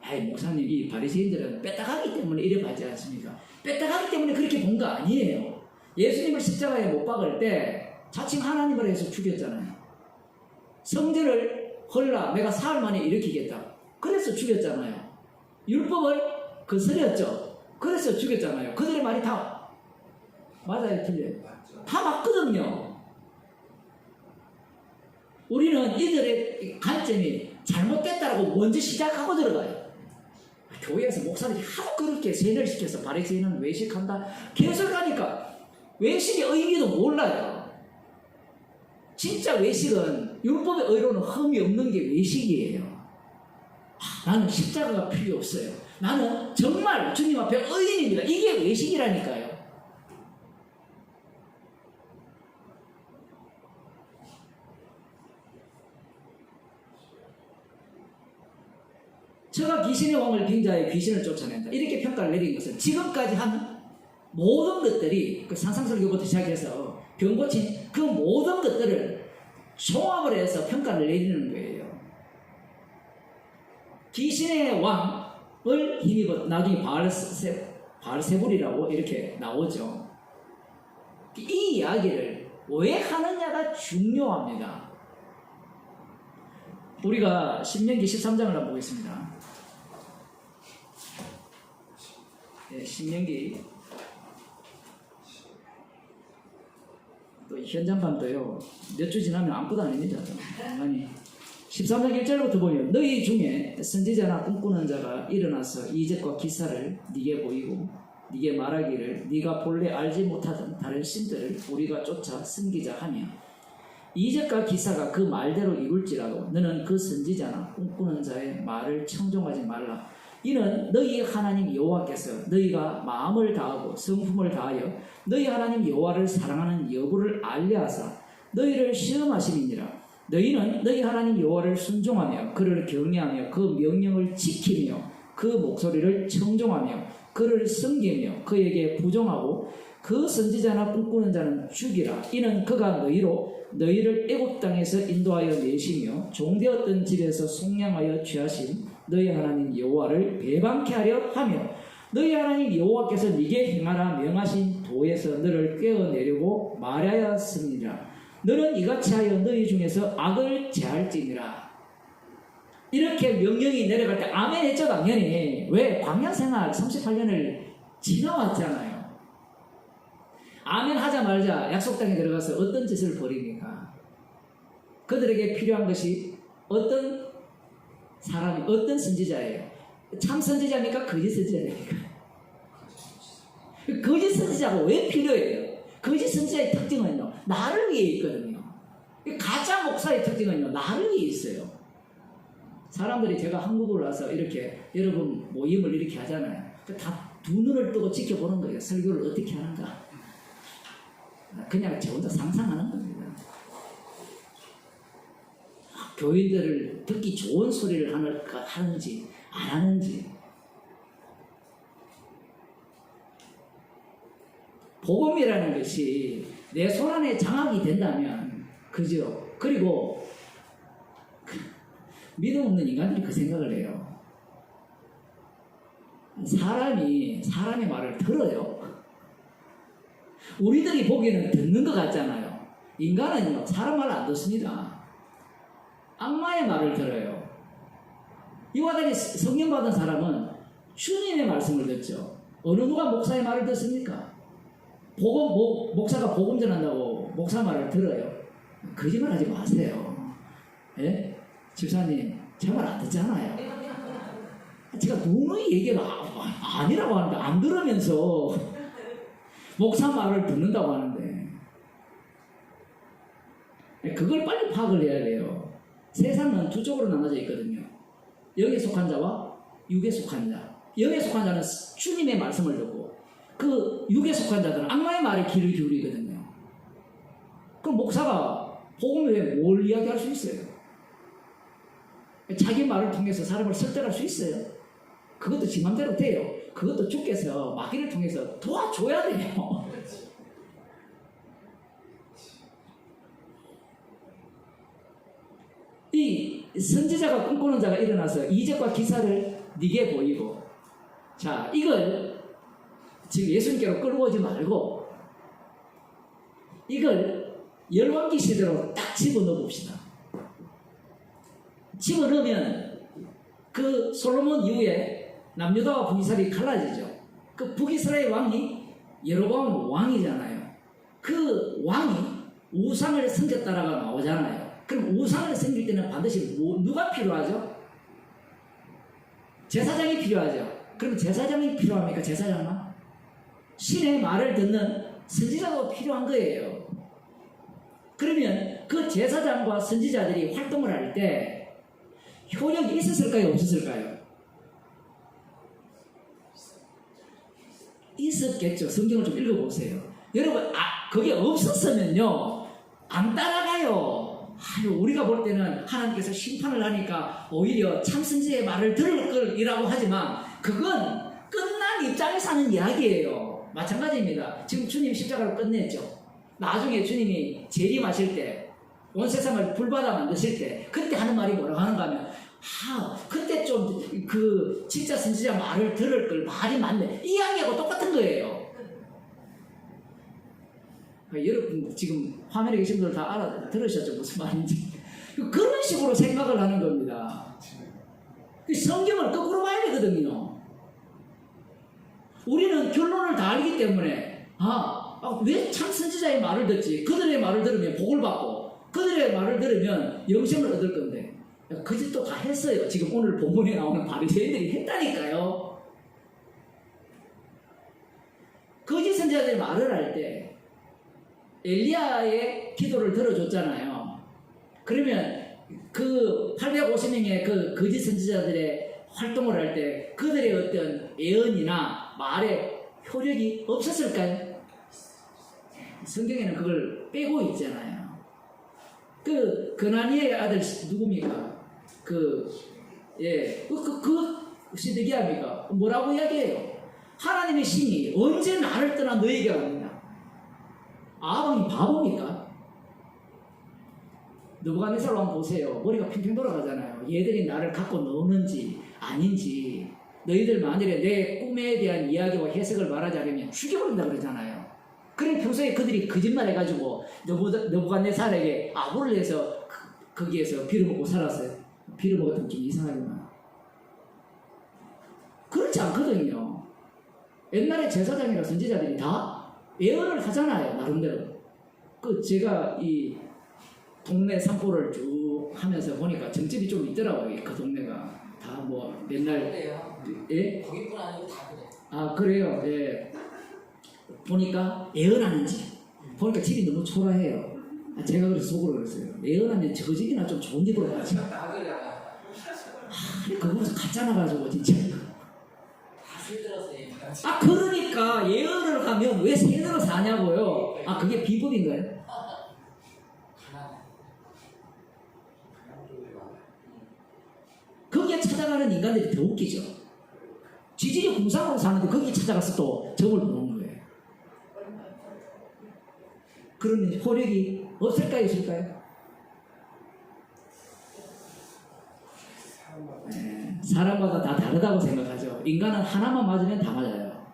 아이, 목사님, 이 바리새인들은 뺏다가기 때문에 이래 하지 않습니까? 뺏다가기 때문에 그렇게 본 거 아니에요. 예수님을 십자가에 못 박을 때 자칭 하나님을 해서 죽였잖아요. 성전을 헐라 내가 사흘 만에 일으키겠다. 그래서 죽였잖아요. 율법을 거스렸죠. 그래서 죽였잖아요. 그들의 말이 다 맞아요, 틀려요? 다 맞거든요. 우리는 이들의 관점이 잘못됐다라고 먼저 시작하고 들어가요. 교회에서 목사들이 하도 그렇게 세뇌를 시켜서 바리새인은 외식한다 계속 하니까 외식의 의미도 몰라요. 진짜 외식은 율법의 의로는 흠이 없는 게 외식이에요. 나는 십자가가 필요 없어요. 나는 정말 주님 앞에 의인입니다. 이게 외식이라니까요. 저가 귀신의 왕을 빈 자의 귀신을 쫓아낸다. 이렇게 평가를 내린 것은 지금까지 한 모든 것들이 그 산상설교부터 시작해서 병 고친 그 모든 것들을 종합을 해서 평가를 내리는 거예요. 귀신의 왕을 힘입어 나중에 바알세불이라고 이렇게 나오죠. 이 이야기를 왜 하느냐가 중요합니다. 우리가 신명기 13장을 한번 보겠습니다. 네, 신명기 또 현장반도요 몇 주 지나면 아무것도 아닙니다. 아니 13장 1절부터 보면 너희 중에 선지자나 꿈꾸는 자가 일어나서 이적과 기사를 네게 보이고 네게 말하기를 네가 본래 알지 못하던 다른 신들을 우리가 쫓아 섬기자 하며 이적과 기사가 그 말대로 이룰지라도 너는 그 선지자나 꿈꾸는 자의 말을 청종하지 말라. 이는 너희 하나님 여호와께서 너희가 마음을 다하고 성품을 다하여 너희 하나님 여호와를 사랑하는 여부를 알려하사 너희를 시험하심이니라. 너희는 너희 하나님 여호와를 순종하며 그를 경외하며 그 명령을 지키며 그 목소리를 청종하며 그를 섬기며 그에게 부정하고 그 선지자나 꿈꾸는 자는 죽이라. 이는 그가 너희를 애굽 땅에서 인도하여 내시며 종되었던 집에서 속량하여 취하신 너희 하나님 여호와를 배반케 하려 하며 너희 하나님 여호와께서 네게 행하라 명하신 도에서 너를 꿰어내려고 말하였습니다. 너는 이같이 하여 너희 중에서 악을 제할지니라. 이렇게 명령이 내려갈 때 아멘 했죠. 당연히. 왜? 광야생활 38년을 지나왔잖아요. 아멘 하자마자 약속 땅에 들어가서 어떤 짓을 벌입니까? 그들에게 필요한 것이 어떤 사람이, 어떤 선지자예요? 참 선지자입니까? 거짓 선지자입니까? 거짓 선지자가 왜 필요해요? 거짓 선지자의 특징은요, 나를 위해 있거든요. 가짜 목사의 특징은요, 나를 위해 있어요. 사람들이 제가 한국으로 와서 이렇게 여러분 모임을 이렇게 하잖아요. 다 두 눈을 뜨고 지켜보는 거예요. 설교를 어떻게 하는가. 그냥 저 혼자 상상하는 겁니다. 교인들을 듣기 좋은 소리를 하는지 안 하는지. 복음이라는 것이 내 손안에 장악이 된다면, 그죠? 그리고 믿음 없는 인간들이 그 생각을 해요. 사람의 말을 들어요. 우리들이 보기에는 듣는 것 같잖아요. 인간은요, 사람 말을 안 듣습니다. 악마의 말을 들어요. 이와 달리 성령 받은 사람은 주님의 말씀을 듣죠. 어느 누가 목사의 말을 듣습니까? 목사가 복음 전한다고 목사 말을 들어요. 거짓말 하지 마세요. 예? 집사님, 제 말 안 듣잖아요. 제가 누누이 얘기가 아니라고 하는데 안 들으면서 목사 말을 듣는다고 하는데, 그걸 빨리 파악을 해야 돼요. 세상은 두 쪽으로 나눠져 있거든요. 영에 속한 자와 육에 속한 자. 영에 속한 자는 주님의 말씀을 듣고, 그 육에 속한 자들은 악마의 말에 귀를 기울이거든요. 그럼 목사가 복음 외에 뭘 이야기할 수 있어요? 자기 말을 통해서 사람을 설득할 수 있어요. 그것도 지 맘대로 돼요. 그것도 주께서 마귀를 통해서 도와줘야 돼요. 이 선지자가 꿈꾸는 자가 일어나서 이적과 기사를 네게 보이고, 자, 이걸 지금 예수님께로 끌어오지 말고 이걸 열왕기 시대로 딱 집어넣어 봅시다. 집어넣으면 그 솔로몬 이후에 남유다와 북이스라엘이 갈라지죠. 그 북이스라엘 왕이 여로보암 왕이잖아요. 그 왕이 우상을 섬겼다라가 나오잖아요. 그럼 우상을 섬길 때는 반드시 누가 필요하죠? 제사장이 필요하죠. 그럼 제사장이 필요합니까? 제사장만? 신의 말을 듣는 선지자도 필요한 거예요. 그러면 그 제사장과 선지자들이 활동을 할 때 효력이 있었을까요? 없었을까요? 있었겠죠. 성경을 좀 읽어보세요. 여러분, 그게 없었으면요, 안 따라가요. 우리가 볼 때는 하나님께서 심판을 하니까 오히려 참 선지자의 말을 들을 걸이라고 하지만 그건 끝난 입장에서 하는 이야기예요. 마찬가지입니다. 지금 주님 십자가로 끝냈죠. 나중에 주님이 재림하실 때, 온 세상을 불바다 만드실 때, 그때 하는 말이 뭐라고 하는가 하면, 그때 좀 진짜 선지자 말을 들을 걸, 말이 많네. 이 이야기하고 똑같은 거예요. 여러분 지금 화면에 계신 분들 다 알아들으셨죠? 무슨 말인지. 그런 식으로 생각을 하는 겁니다. 성경을 거꾸로 봐야 되거든요. 우리는 결론을 다 알기 때문에 왜 참 선지자의 말을 듣지? 그들의 말을 들으면 복을 받고 그들의 말을 들으면 영생을 얻을 건데 그 짓도 다 했어요. 지금 오늘 본문에 나오는 바리새인들이 했다니까요. 거짓 선지자들이 말을 할 때 엘리야의 기도를 들어줬잖아요. 그러면 그 850명의 그 거짓 선지자들의 활동을 할 때 그들의 어떤 예언이나 말에 효력이 없었을까요? 성경에는 그걸 빼고 있잖아요. 그 그나니의 아들 누굽니까? 그 시드기야입니까? 뭐라고 이야기해요? 하나님의 신이 언제 나를 떠나 너에게 왔느냐? 아방이 바보입니까? 느부갓네살 왕 보세요. 머리가 핑핑 돌아가잖아요. 얘들이 나를 갖고 노는지 아닌지, 너희들 만일에 내 꿈에 대한 이야기와 해석을 말하지 않으면 죽여버린다 그러잖아요. 그래 평소에 그들이 거짓말 해가지고 느부갓네살에게 아부를 해서 거기에서 빌어먹고 살았어요. 빌어먹었던 좀 이상하지만 그렇지 않거든요. 옛날에 제사장이나 선지자들이 다 예언을 하잖아요. 나름대로. 제가 이 동네 산보를 쭉 하면서 보니까 점집이 좀 있더라고요. 그 동네가 다 뭐 맨날 그래요. 예? 거기뿐 아니고 다 그래. 그래요. 예. 보니까 예언하는 집 보니까 집이 너무 초라해요. 제가 그래서 속으로 그랬어요. 예언하면 저 집이나 좀 좋은 집으로 가지. 다 그래. 그거서 가짜 나가지고 진짜. 다 슬들어서 얘기하지. 그러니까 예언을 하면 왜 새들어 사냐고요. 그게 비법인가요? 거기에 찾아가는 인간들이 더 웃기죠. 지질이 공상으로 사는데 거기에 찾아가서 또 점을 보는 거예요. 그러면 효력이 없을까요? 있을까요? 사람마다 다 다르다고 생각하죠. 인간은 하나만 맞으면 다 맞아요.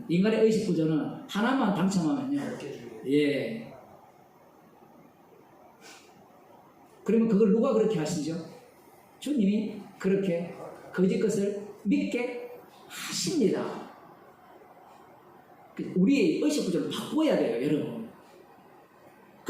인간의 의식 구조는 하나만 당첨하면요. 예. 그러면 그걸 누가 그렇게 하시죠? 주님이 그렇게 거짓 것을 믿게 하십니다. 우리의 의식 구조를 바꿔야 돼요, 여러분.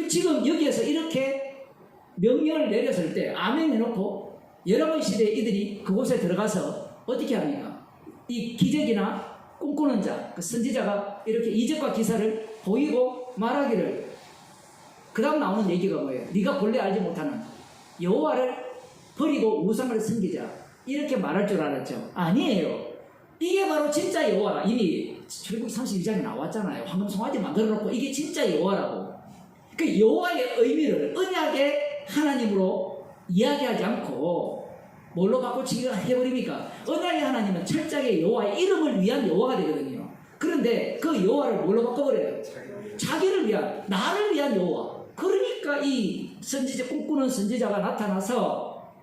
지금 여기에서 이렇게 명령을 내렸을 때 아멘 해놓고 여러분 시대에 이들이 그곳에 들어가서 어떻게 합니까? 이 기적이나 꿈꾸는 자, 그 선지자가 이렇게 이적과 기사를 보이고 말하기를, 그 다음 나오는 얘기가 뭐예요? 네가 본래 알지 못하는 여호와를 버리고 우상을 섬기자, 이렇게 말할 줄 알았죠? 아니에요. 이게 바로 진짜 여호와라. 이미 출애굽기 32장에 나왔잖아요. 황금 송아지 만들어 놓고 이게 진짜 여호와라고. 그 여호와의 의미를 언약의 하나님으로 이야기하지 않고 뭘로 바꿔치기가 해버립니까? 언약의 하나님은 철저하게 여호와의 이름을 위한 여호와가 되거든요. 그런데 그 여호와를 뭘로 바꿔버려요? 자기를 위한, 나를 위한 여호와. 그러니까 이 선지자, 꿈꾸는 선지자가 나타나서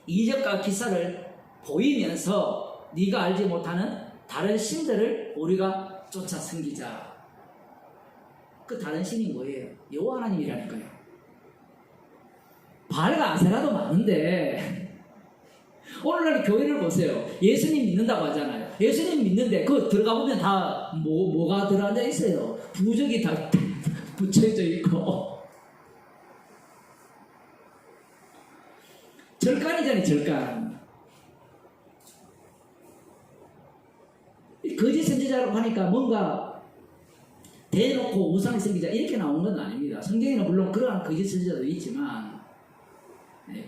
이적과 기사를 보이면서 네가 알지 못하는 다른 신들을 우리가 쫓아 섬기자. 그 다른 신이 뭐예요? 여호와 하나님이라니까요. 바알과 아세라도 많은데 오늘날 교회를 보세요. 예수님 믿는다고 하잖아요. 예수님 믿는데 그 들어가 보면 다 뭐가 들어앉아 있어요. 부적이 다 붙여져 있고 절간이잖아요. 절간. 거짓 선지자라고 하니까 뭔가 대놓고 우상 선지자 이렇게 나오는 건 아닙니다. 성경에는 물론 그러한 거짓 선지자도 있지만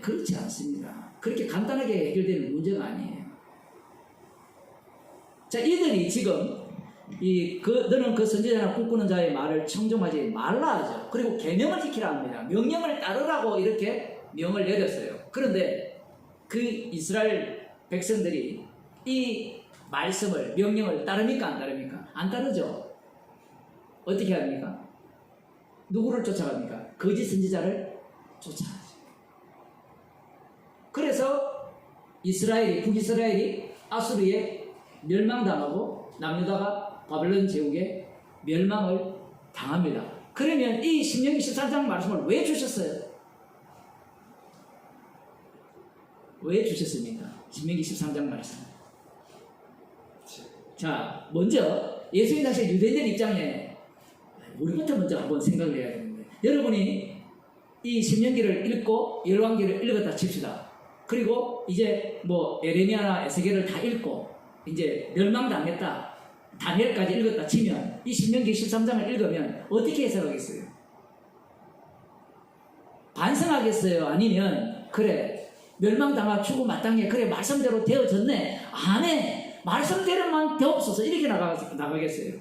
그렇지 않습니다. 그렇게 간단하게 해결되는 문제가 아니에요. 자, 이들이 지금 너는 그 선지자나 꿈꾸는 자의 말을 청종하지 말라 하죠. 그리고 계명을 지키라 합니다. 명령을 따르라고 이렇게 명을 내렸어요. 그런데 그 이스라엘 백성들이 이 말씀을, 명령을 따릅니까? 안 따릅니까? 안 따르죠. 어떻게 합니까? 누구를 쫓아갑니까? 거짓 선지자를 쫓아가죠. 그래서 북이스라엘이 아수르에 멸망당하고 남유다가 바벨론 제국에 멸망을 당합니다. 그러면 이 신명기 14장 말씀을 왜 주셨어요? 왜 주셨습니까? 신명기 13장 말씀. 자, 먼저 예수님 당시 유대인들 입장에 우리부터 먼저 한번 생각을 해야 되는데, 여러분이 이 신명기를 읽고 열왕기를 읽었다 칩시다. 그리고 이제 에레미야나 에스겔을 다 읽고 이제 멸망당했다, 다니엘까지 읽었다 치면 이 신명기 13장을 읽으면 어떻게 해석하겠어요? 반성하겠어요? 아니면 그래 멸망당하 죽고 마땅해, 그래 말씀대로 되어졌네, 안해, 말씀대로만 되옵소서, 이렇게 나가겠어요?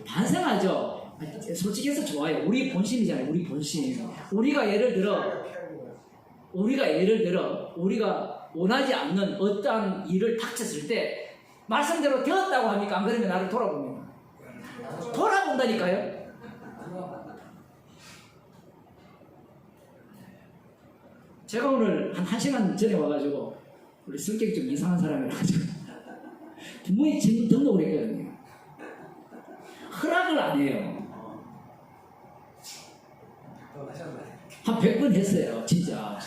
반성하죠. 솔직히 해서 좋아요. 우리 본심이잖아요. 우리 본심. 우리가 예를 들어 우리가 원하지 않는 어떠한 일을 닥쳤을 때 말씀대로 되었다고 합니까? 안 그러면 나를 돌아봅니다. 돌아본다니까요. 제가 오늘 한 1시간 전에 와가지고 우리 성격이 좀 이상한 사람이라가지고 부모님 지금 등록을 했거든요. 허락을 안 해요. 한 100번 했어요. 진짜.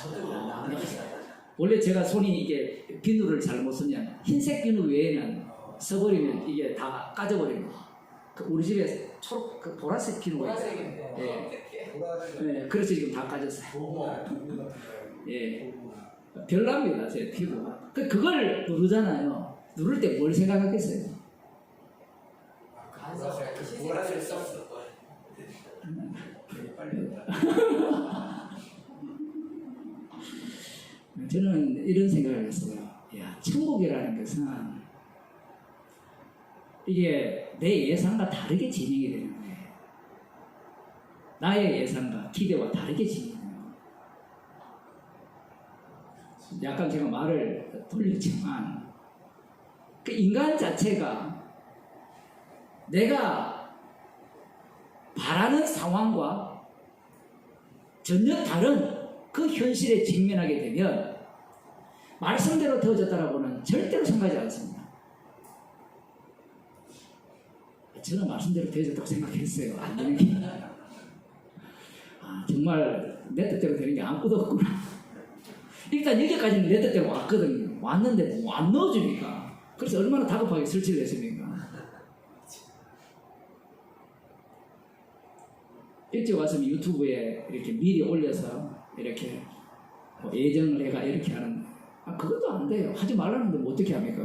원래 제가 손이 이게 비누를 잘못 쓰면 흰색 비누 외에는 써버리면 이게 다 까져버립니다. 우리 집에 초록 보라색 비누가 있어요. 예. 그래서 지금 다 까졌어요. 예. 별납니다, 제 피부가. 그걸 누르잖아요. 누를 때 뭘 생각하겠어요? 보라색 썼어. 저는 이런 생각을 했어요. 천국이라는 것은 이게 내 예상과 다르게 진행이 되는 거예요. 나의 예상과 기대와 다르게 진행해요. 약간 제가 말을 돌렸지만 그 인간 자체가 내가 바라는 상황과 전혀 다른 그 현실에 직면하게 되면 말씀대로 되어졌다라고는 절대로 생각하지 않습니다. 저는 말씀대로 되어졌다고 생각했어요. 안 되는 게. 정말 내 뜻대로 되는 게 아무것도 없구나. 일단 여기까지는 내 뜻대로 왔거든요. 왔는데 안 넣어주니까. 그래서 얼마나 다급하게 설치를 했습니까? 일찍 왔으면 유튜브에 이렇게 미리 올려서 이렇게 예정을 해가 이렇게 하는, 그것도 안 돼요. 하지 말라는데 뭐 어떻게 합니까?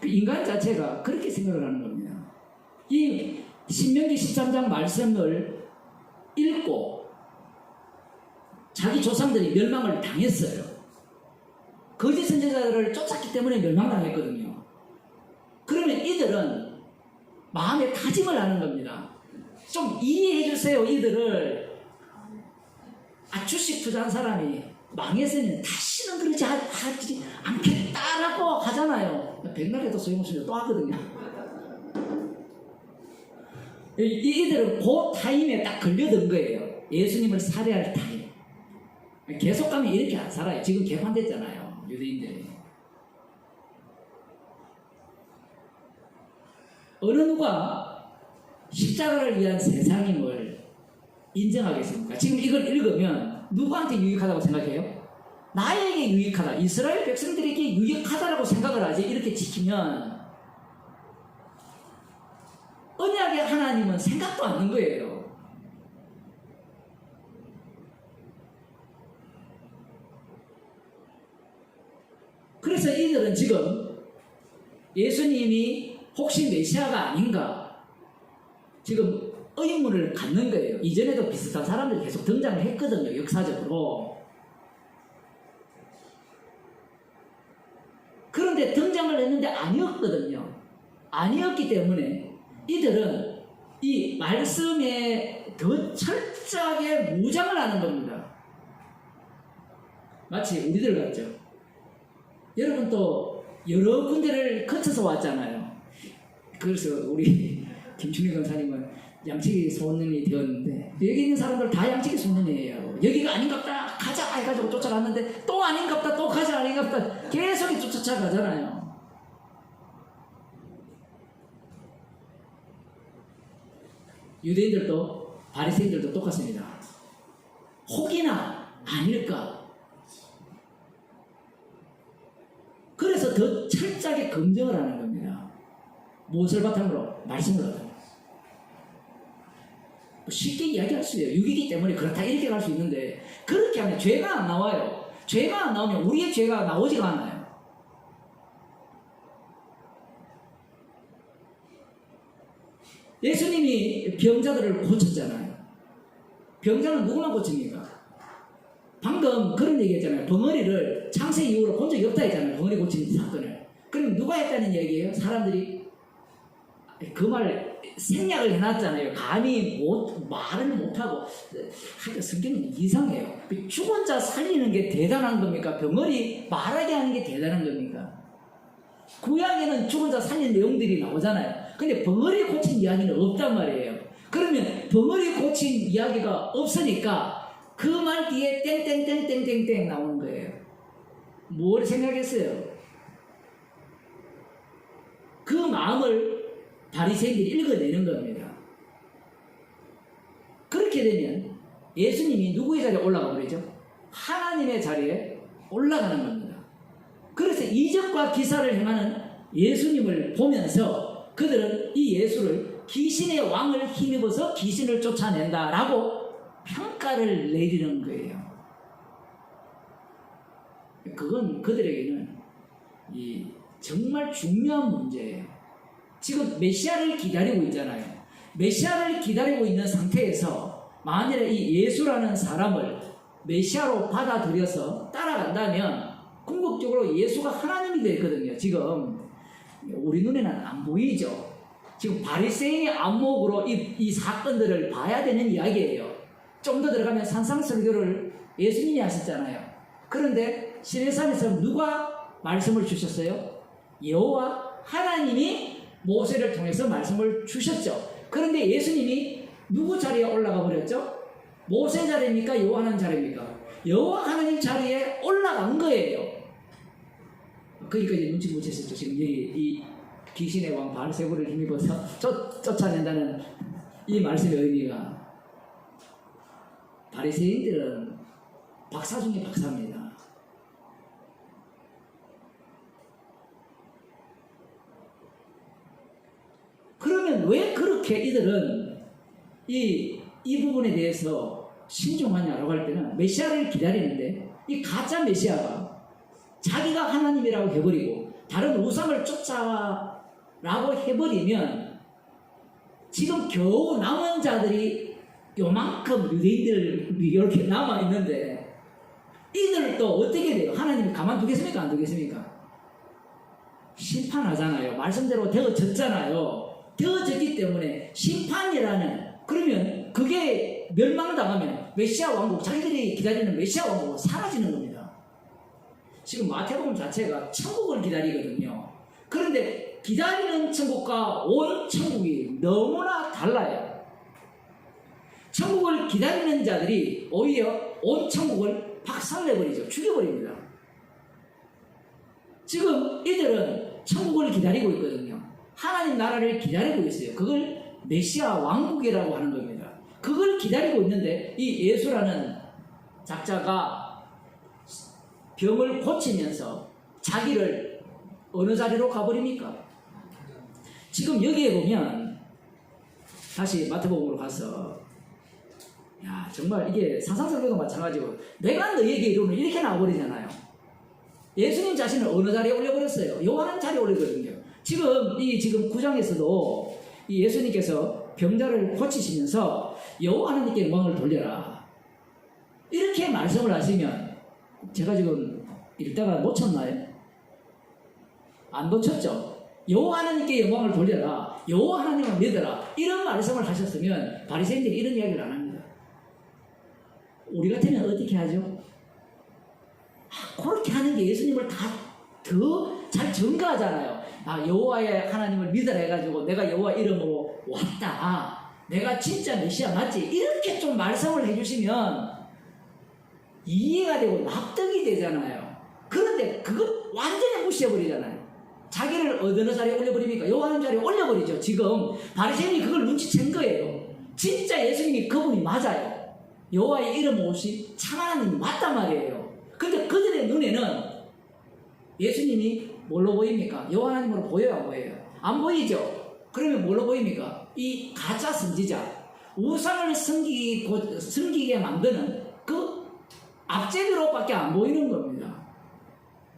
그 인간 자체가 그렇게 생각을 하는 겁니다. 이 신명기 13장 말씀을 읽고 자기 조상들이 멸망을 당했어요. 거짓 선지자들을 쫓았기 때문에 멸망당했거든요. 그러면 이들은 마음에 다짐을 하는 겁니다. 좀 이해해 주세요, 이들을. 주식 투자한 사람이 망했으면 다시는 그러지 하지 않겠다라고 하잖아요. 백날 해도 소용없으면 또 하거든요. 이들은 그 타임에 딱 걸려든 거예요. 예수님을 살해할 타임. 계속 가면 이렇게 안 살아요. 지금 개판됐잖아요, 유대인들이. 어느 누가 십자가를 위한 세상임을 인정하겠습니까? 지금 이걸 읽으면 누구한테 유익하다고 생각해요? 나에게 유익하다, 이스라엘 백성들에게 유익하다라고 생각을 하지. 이렇게 지키면 언약의 하나님은 생각도 않는 거예요. 그래서 이들은 지금 예수님이 혹시 메시아가 아닌가 지금 의문을 갖는 거예요. 이전에도 비슷한 사람들이 계속 등장을 했거든요, 역사적으로. 그런데 등장을 했는데 아니었거든요. 아니었기 때문에 이들은 이 말씀에 더 철저하게 무장을 하는 겁니다. 마치 우리들 같죠. 여러분 또 여러 군데를 거쳐서 왔잖아요. 그래서 우리 김충희 강사님은 양치기 소년이 되었는데 여기 있는 사람들 다 양치기 소년이에요. 여기가 아닌갑다 가자 해가지고 쫓아갔는데 또 아닌갑다 또 가자 아닌갑다 계속 쫓아가잖아요. 유대인들도 바리새인들도 똑같습니다. 혹이나 아닐까. 그래서 더 철저하게 검증을 하는 겁니다. 무엇을 바탕으로? 말씀을 바탕으로. 쉽게 이야기할 수 있어요. 육이기 때문에 그렇다 이렇게 갈 수 있는데 그렇게 하면 죄가 안 나와요. 죄가 안 나오면 우리의 죄가 나오지가 않아요. 예수님이 병자들을 고쳤잖아요. 병자는 누구만 고칩니까? 방금 그런 얘기 했잖아요. 벙어리를 창세 이후로 본 적이 없다 했잖아요. 벙어리 고치는 사건을. 그럼 누가 했다는 얘기예요? 사람들이 그 말 생략을 해놨잖아요. 감히 말을 못하고. 성경은 이상해요. 죽은 자 살리는 게 대단한 겁니까? 병어리 말하게 하는 게 대단한 겁니까? 구약에는 죽은 자 살린 내용들이 나오잖아요. 근데 벙어리 고친 이야기는 없단 말이에요. 그러면 벙어리 고친 이야기가 없으니까 그 말 뒤에 땡땡땡땡땡땡 나오는 거예요. 뭘 생각했어요? 그 마음을 바리새인들이 읽어내는 겁니다. 그렇게 되면 예수님이 누구의 자리에 올라가 버리죠? 하나님의 자리에 올라가는 겁니다. 그래서 이적과 기사를 행하는 예수님을 보면서 그들은 이 예수를 귀신의 왕을 힘입어서 귀신을 쫓아낸다라고 평가를 내리는 거예요. 그건 그들에게는 정말 중요한 문제예요. 지금 메시아를 기다리고 있잖아요. 메시아를 기다리고 있는 상태에서 만일에 이 예수라는 사람을 메시아로 받아들여서 따라간다면 궁극적으로 예수가 하나님이 되거든요. 지금 우리 눈에는 안 보이죠. 지금 바리새인의 안목으로 이 사건들을 봐야 되는 이야기예요. 좀 더 들어가면 산상설교를 예수님이 하셨잖아요. 그런데 시내산에서 누가 말씀을 주셨어요? 여호와 하나님이 모세를 통해서 말씀을 주셨죠. 그런데 예수님이 누구 자리에 올라가 버렸죠? 모세 자리입니까? 여호와 하나님 자리입니까? 여호와 하나님 자리에 올라간 거예요. 그러니까 이제 눈치 못 챘었죠. 지금 여기 이 귀신의 왕 바알세불을 힘입어서 쫓아낸다는 이 말씀의 의미가. 바리새인들은 박사 중에 박사입니다. 그러면 왜 그렇게 이들은 이 부분에 대해서 신중하냐라고 할 때는 메시아를 기다리는데 이 가짜 메시아가 자기가 하나님이라고 해버리고 다른 우상을 쫓아라고 해버리면 지금 겨우 남은 자들이 요만큼 유대인들 이렇게 남아있는데 이들도 어떻게 돼요? 하나님이 가만두겠습니까? 안 두겠습니까? 심판하잖아요. 말씀대로 되어졌잖아요. 되어졌기 때문에 심판이라는, 그러면 그게 멸망당하면 메시아 왕국, 자기들이 기다리는 메시아 왕국은 사라지는 겁니다. 지금 마태복음 자체가 천국을 기다리거든요. 그런데 기다리는 천국과 온 천국이 너무나 달라요. 천국을 기다리는 자들이 오히려 온 천국을 박살내버리죠. 죽여버립니다. 지금 이들은 천국을 기다리고 있거든요. 하나님 나라를 기다리고 있어요. 그걸 메시아 왕국이라고 하는 겁니다. 그걸 기다리고 있는데 이 예수라는 작자가 병을 고치면서 자기를 어느 자리로 가버립니까? 지금 여기에 보면 다시 마태복음으로 가서 야 정말 이게 사상설교도 마찬가지고 내가 너희에게 이르노니 이렇게 나와버리잖아요. 예수님 자신을 어느 자리에 올려버렸어요? 요한은 자리에 올리거든요. 지금 9장에서도 이 예수님께서 병자를 고치시면서 여호와 하나님께 영광을 돌려라 이렇게 말씀을 하시면 제가 지금 읽다가 놓쳤나요? 안 놓쳤죠? 여호와 하나님께 영광을 돌려라, 여호와 하나님을 믿어라 이런 말씀을 하셨으면 바리새인들이 이런 이야기를 안 합니다. 우리 같으면 어떻게 하죠? 그렇게 하는 게 예수님을 다 더 잘 증거하잖아요. 여호와의 하나님을 믿으라 해가지고 내가 여호와 이름으로 왔다, 내가 진짜 메시아 맞지, 이렇게 좀 말씀을 해주시면 이해가 되고 납득이 되잖아요. 그런데 그거 완전히 무시해버리잖아요. 자기를 어느 자리에 올려버립니까? 여호와 하나님 자리에 올려버리죠. 지금 바리새인이 그걸 눈치챈 거예요. 진짜 예수님이 그분이 맞아요. 여호와의 이름 없이 참 하나님이 맞단 말이에요. 근데 그들의 눈에는 예수님이 뭘로 보입니까? 여호와 하나님으로 보여요, 안 보여요? 안 보이죠? 그러면 뭘로 보입니까? 이 가짜 선지자, 우상을 섬기게 만드는 그 앞제비로밖에 안 보이는 겁니다.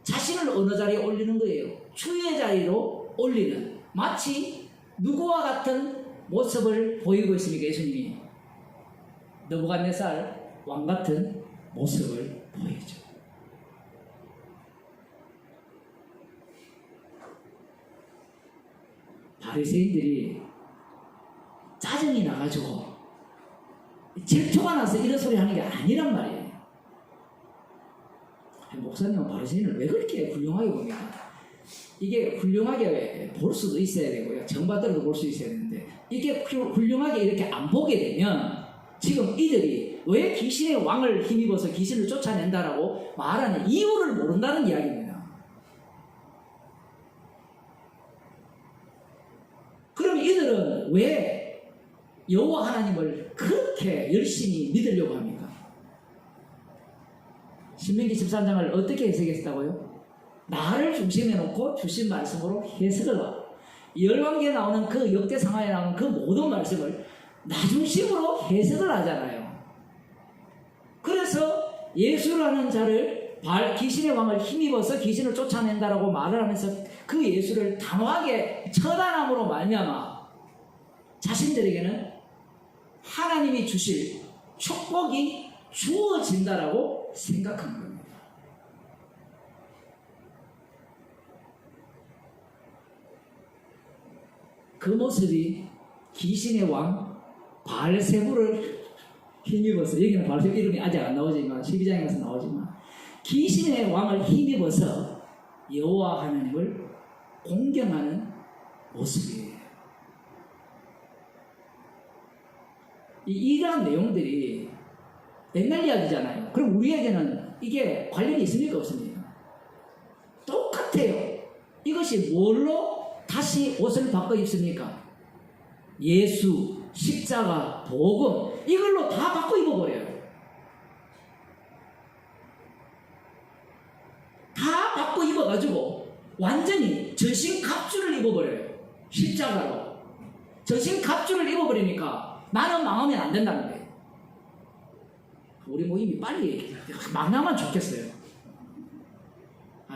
자신을 어느 자리에 올리는 거예요? 추의 자리로 올리는, 마치 누구와 같은 모습을 보이고 있습니까? 예수님이 느부갓네살 왕 같은 모습을 보이죠. 바리새인들이 짜증이 나가지고 질투가 나서 이런 소리 하는 게 아니란 말이에요. 목사님은 바리새인을 왜 그렇게 훌륭하게 봅니까? 이게 훌륭하게 볼 수도 있어야 되고요, 정반대로도 볼 수 있어야 되는데 이게 훌륭하게 이렇게 안 보게 되면 지금 이들이 왜 귀신의 왕을 힘입어서 귀신을 쫓아낸다라고 말하는 이유를 모른다는 이야기입니다. 그럼 이들은 왜 여호와 하나님을 그렇게 열심히 믿으려고 합니까? 신명기 13장을 어떻게 해석했다고요? 나를 중심에 놓고 주신 말씀으로 해석을 하고, 열왕기에 나오는 그 역대 상하에 나오는 그 모든 말씀을 나 중심으로 해석을 하잖아요. 그래서 예수라는 자를 귀신의 왕을 힘입어서 귀신을 쫓아낸다라고 말을 하면서 그 예수를 단호하게 처단함으로 말미암아 자신들에게는 하나님이 주실 축복이 주어진다라고 생각하는 겁니다. 그 모습이 귀신의 왕 바알세부를 힘입어서, 여기는 바알세부 이름이 아직 안 나오지만 12장에 가서 나오지만 귀신의 왕을 힘입어서 여호와 하나님을 공경하는 모습이에요. 이러한 내용들이 옛날 이야기잖아요. 그럼 우리에게는 이게 관련이 있습니까? 없습니까? 똑같아요. 이것이 뭘로 다시 옷을 바꿔 입습니까? 예수, 십자가, 복음, 이걸로 다 바꿔 입어버려요. 다 바꿔 입어가지고 완전히 전신 갑주를 입어버려요. 십자가로 전신 갑주를 입어버리니까 나는 망하면 안 된다는 거예요. 우리 모임이 빨리 망하면 좋겠어요.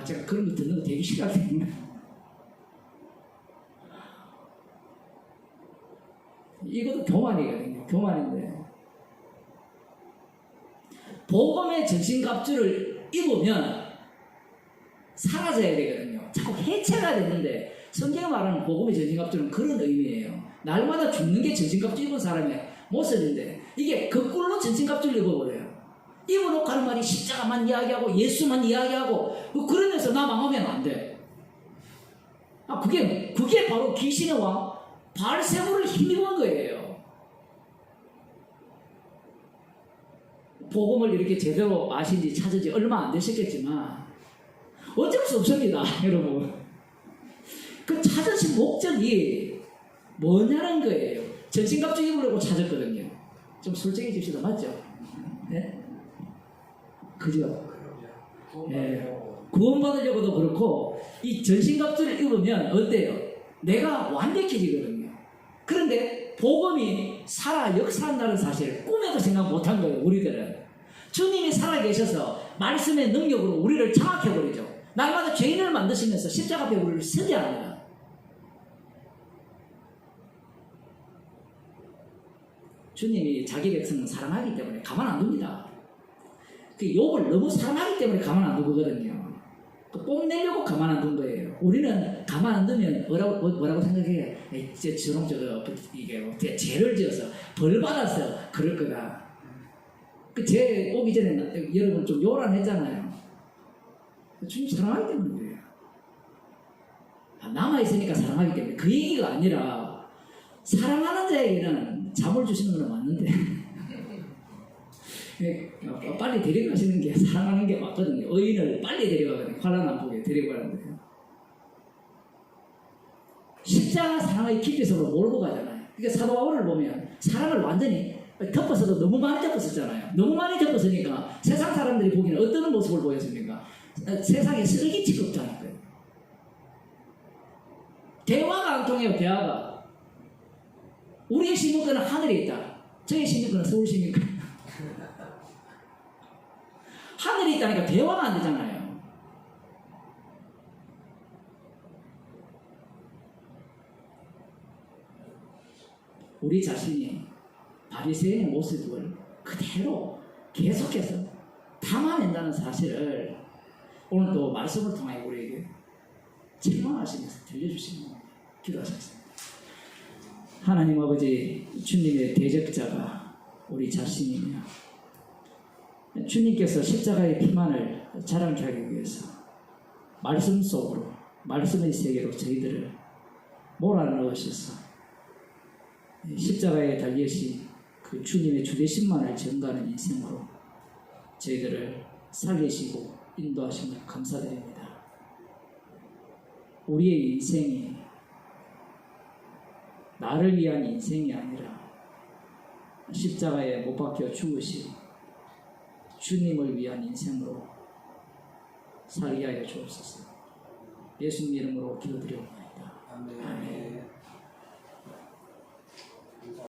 제가 그런 거 듣는 거 되게 싫어하거든요. 이것도 교만이거든요. 교만인데 복음의 전신갑주를 입으면 사라져야 되거든요. 자꾸 해체가 되는데 성경이 말하는 복음의 전신갑주는 그런 의미예요. 날마다 죽는 게 전신갑주 입은 사람의 모습인데 이게 거꾸로 전신갑주를 입어버려요. 입어놓고 하는 말이 십자가만 이야기하고 예수만 이야기하고 그러면서 나 망하면 안 돼. 그게 바로 귀신의 왕 바알세불을 힘입은 거예요. 복음을 이렇게 제대로 아신지 찾은지 얼마 안 되셨겠지만 어쩔 수 없습니다, 여러분. 그 찾으신 목적이 뭐냐는 거예요. 전신갑주 입으려고 찾았거든요. 좀 솔직해집시다, 맞죠? 네? 그죠? 네. 구원받으려고도 그렇고 이 전신갑주를 입으면 어때요? 내가 완벽해지거든요. 그런데 복음이 살아 역사한다는 사실을 꿈에도 생각 못한 거예요. 우리들은 주님이 살아계셔서 말씀의 능력으로 우리를 장악해버리죠. 날마다 죄인을 만드시면서 십자가 앞에 우리를 서게 합니다. 주님이 자기 백성을 사랑하기 때문에 가만 안 둡니다. 그 욥을 너무 사랑하기 때문에 가만 안 두거든요. 뽐내려고 가만 안 둔 거예요. 우리는 가만 안 두면 뭐라고 생각해요? 이게 어떻게 죄를 지어서 벌 받아서 그럴 거다. 그 죄 오기 전에 여러분 좀 요란했잖아요. 주님 사랑하기 때문에 그래요. 남아있으니까 사랑하기 때문에 그 얘기가 아니라 사랑하는 자에게는 잠을 주시는 건 맞는데 빨리 데려가시는 게 사랑하는 게 맞거든요. 의인을 빨리 데려가거든요. 환난 안 보게 데리고 가는데요. 십자가 사랑의 깊이속으로 몰고 가잖아요. 그러니까 사도 바울을 보면 사랑을 완전히 덮어서도 너무 많이 덮었었잖아요. 너무 많이 덮었으니까 세상 사람들이 보기에는 어떤 모습을 보였습니까? 세상에 쓰레기 취급자니까요. 대화가 안 통해요. 대화가. 우리의 신문권은 하늘에 있다. 저의 신문권은 서울 신문권. 하늘에 있다니까 대화가 안 되잖아요. 우리 자신이 바리새인의 모습을 그대로 계속해서 담아낸다는 사실을 오늘 또 말씀을 통해 우리에게 책망하시면서 들려주시는 겁니다. 기도하시겠습니다. 하나님 아버지, 주님의 대적자가 우리 자신이며 주님께서 십자가의 피만을 자랑케 하기 위해서 말씀 속으로 말씀의 세계로 저희들을 몰아넣으셔서 십자가에 달리신 그 주님의 주되신만을 증거하는 인생으로 저희들을 살리시고 인도하심을 감사드립니다. 우리의 인생이 나를 위한 인생이 아니라 십자가에 못 박혀 죽으신 주님을 위한 인생으로 살게 하여 주옵소서. 예수님 이름으로 기도드립니다.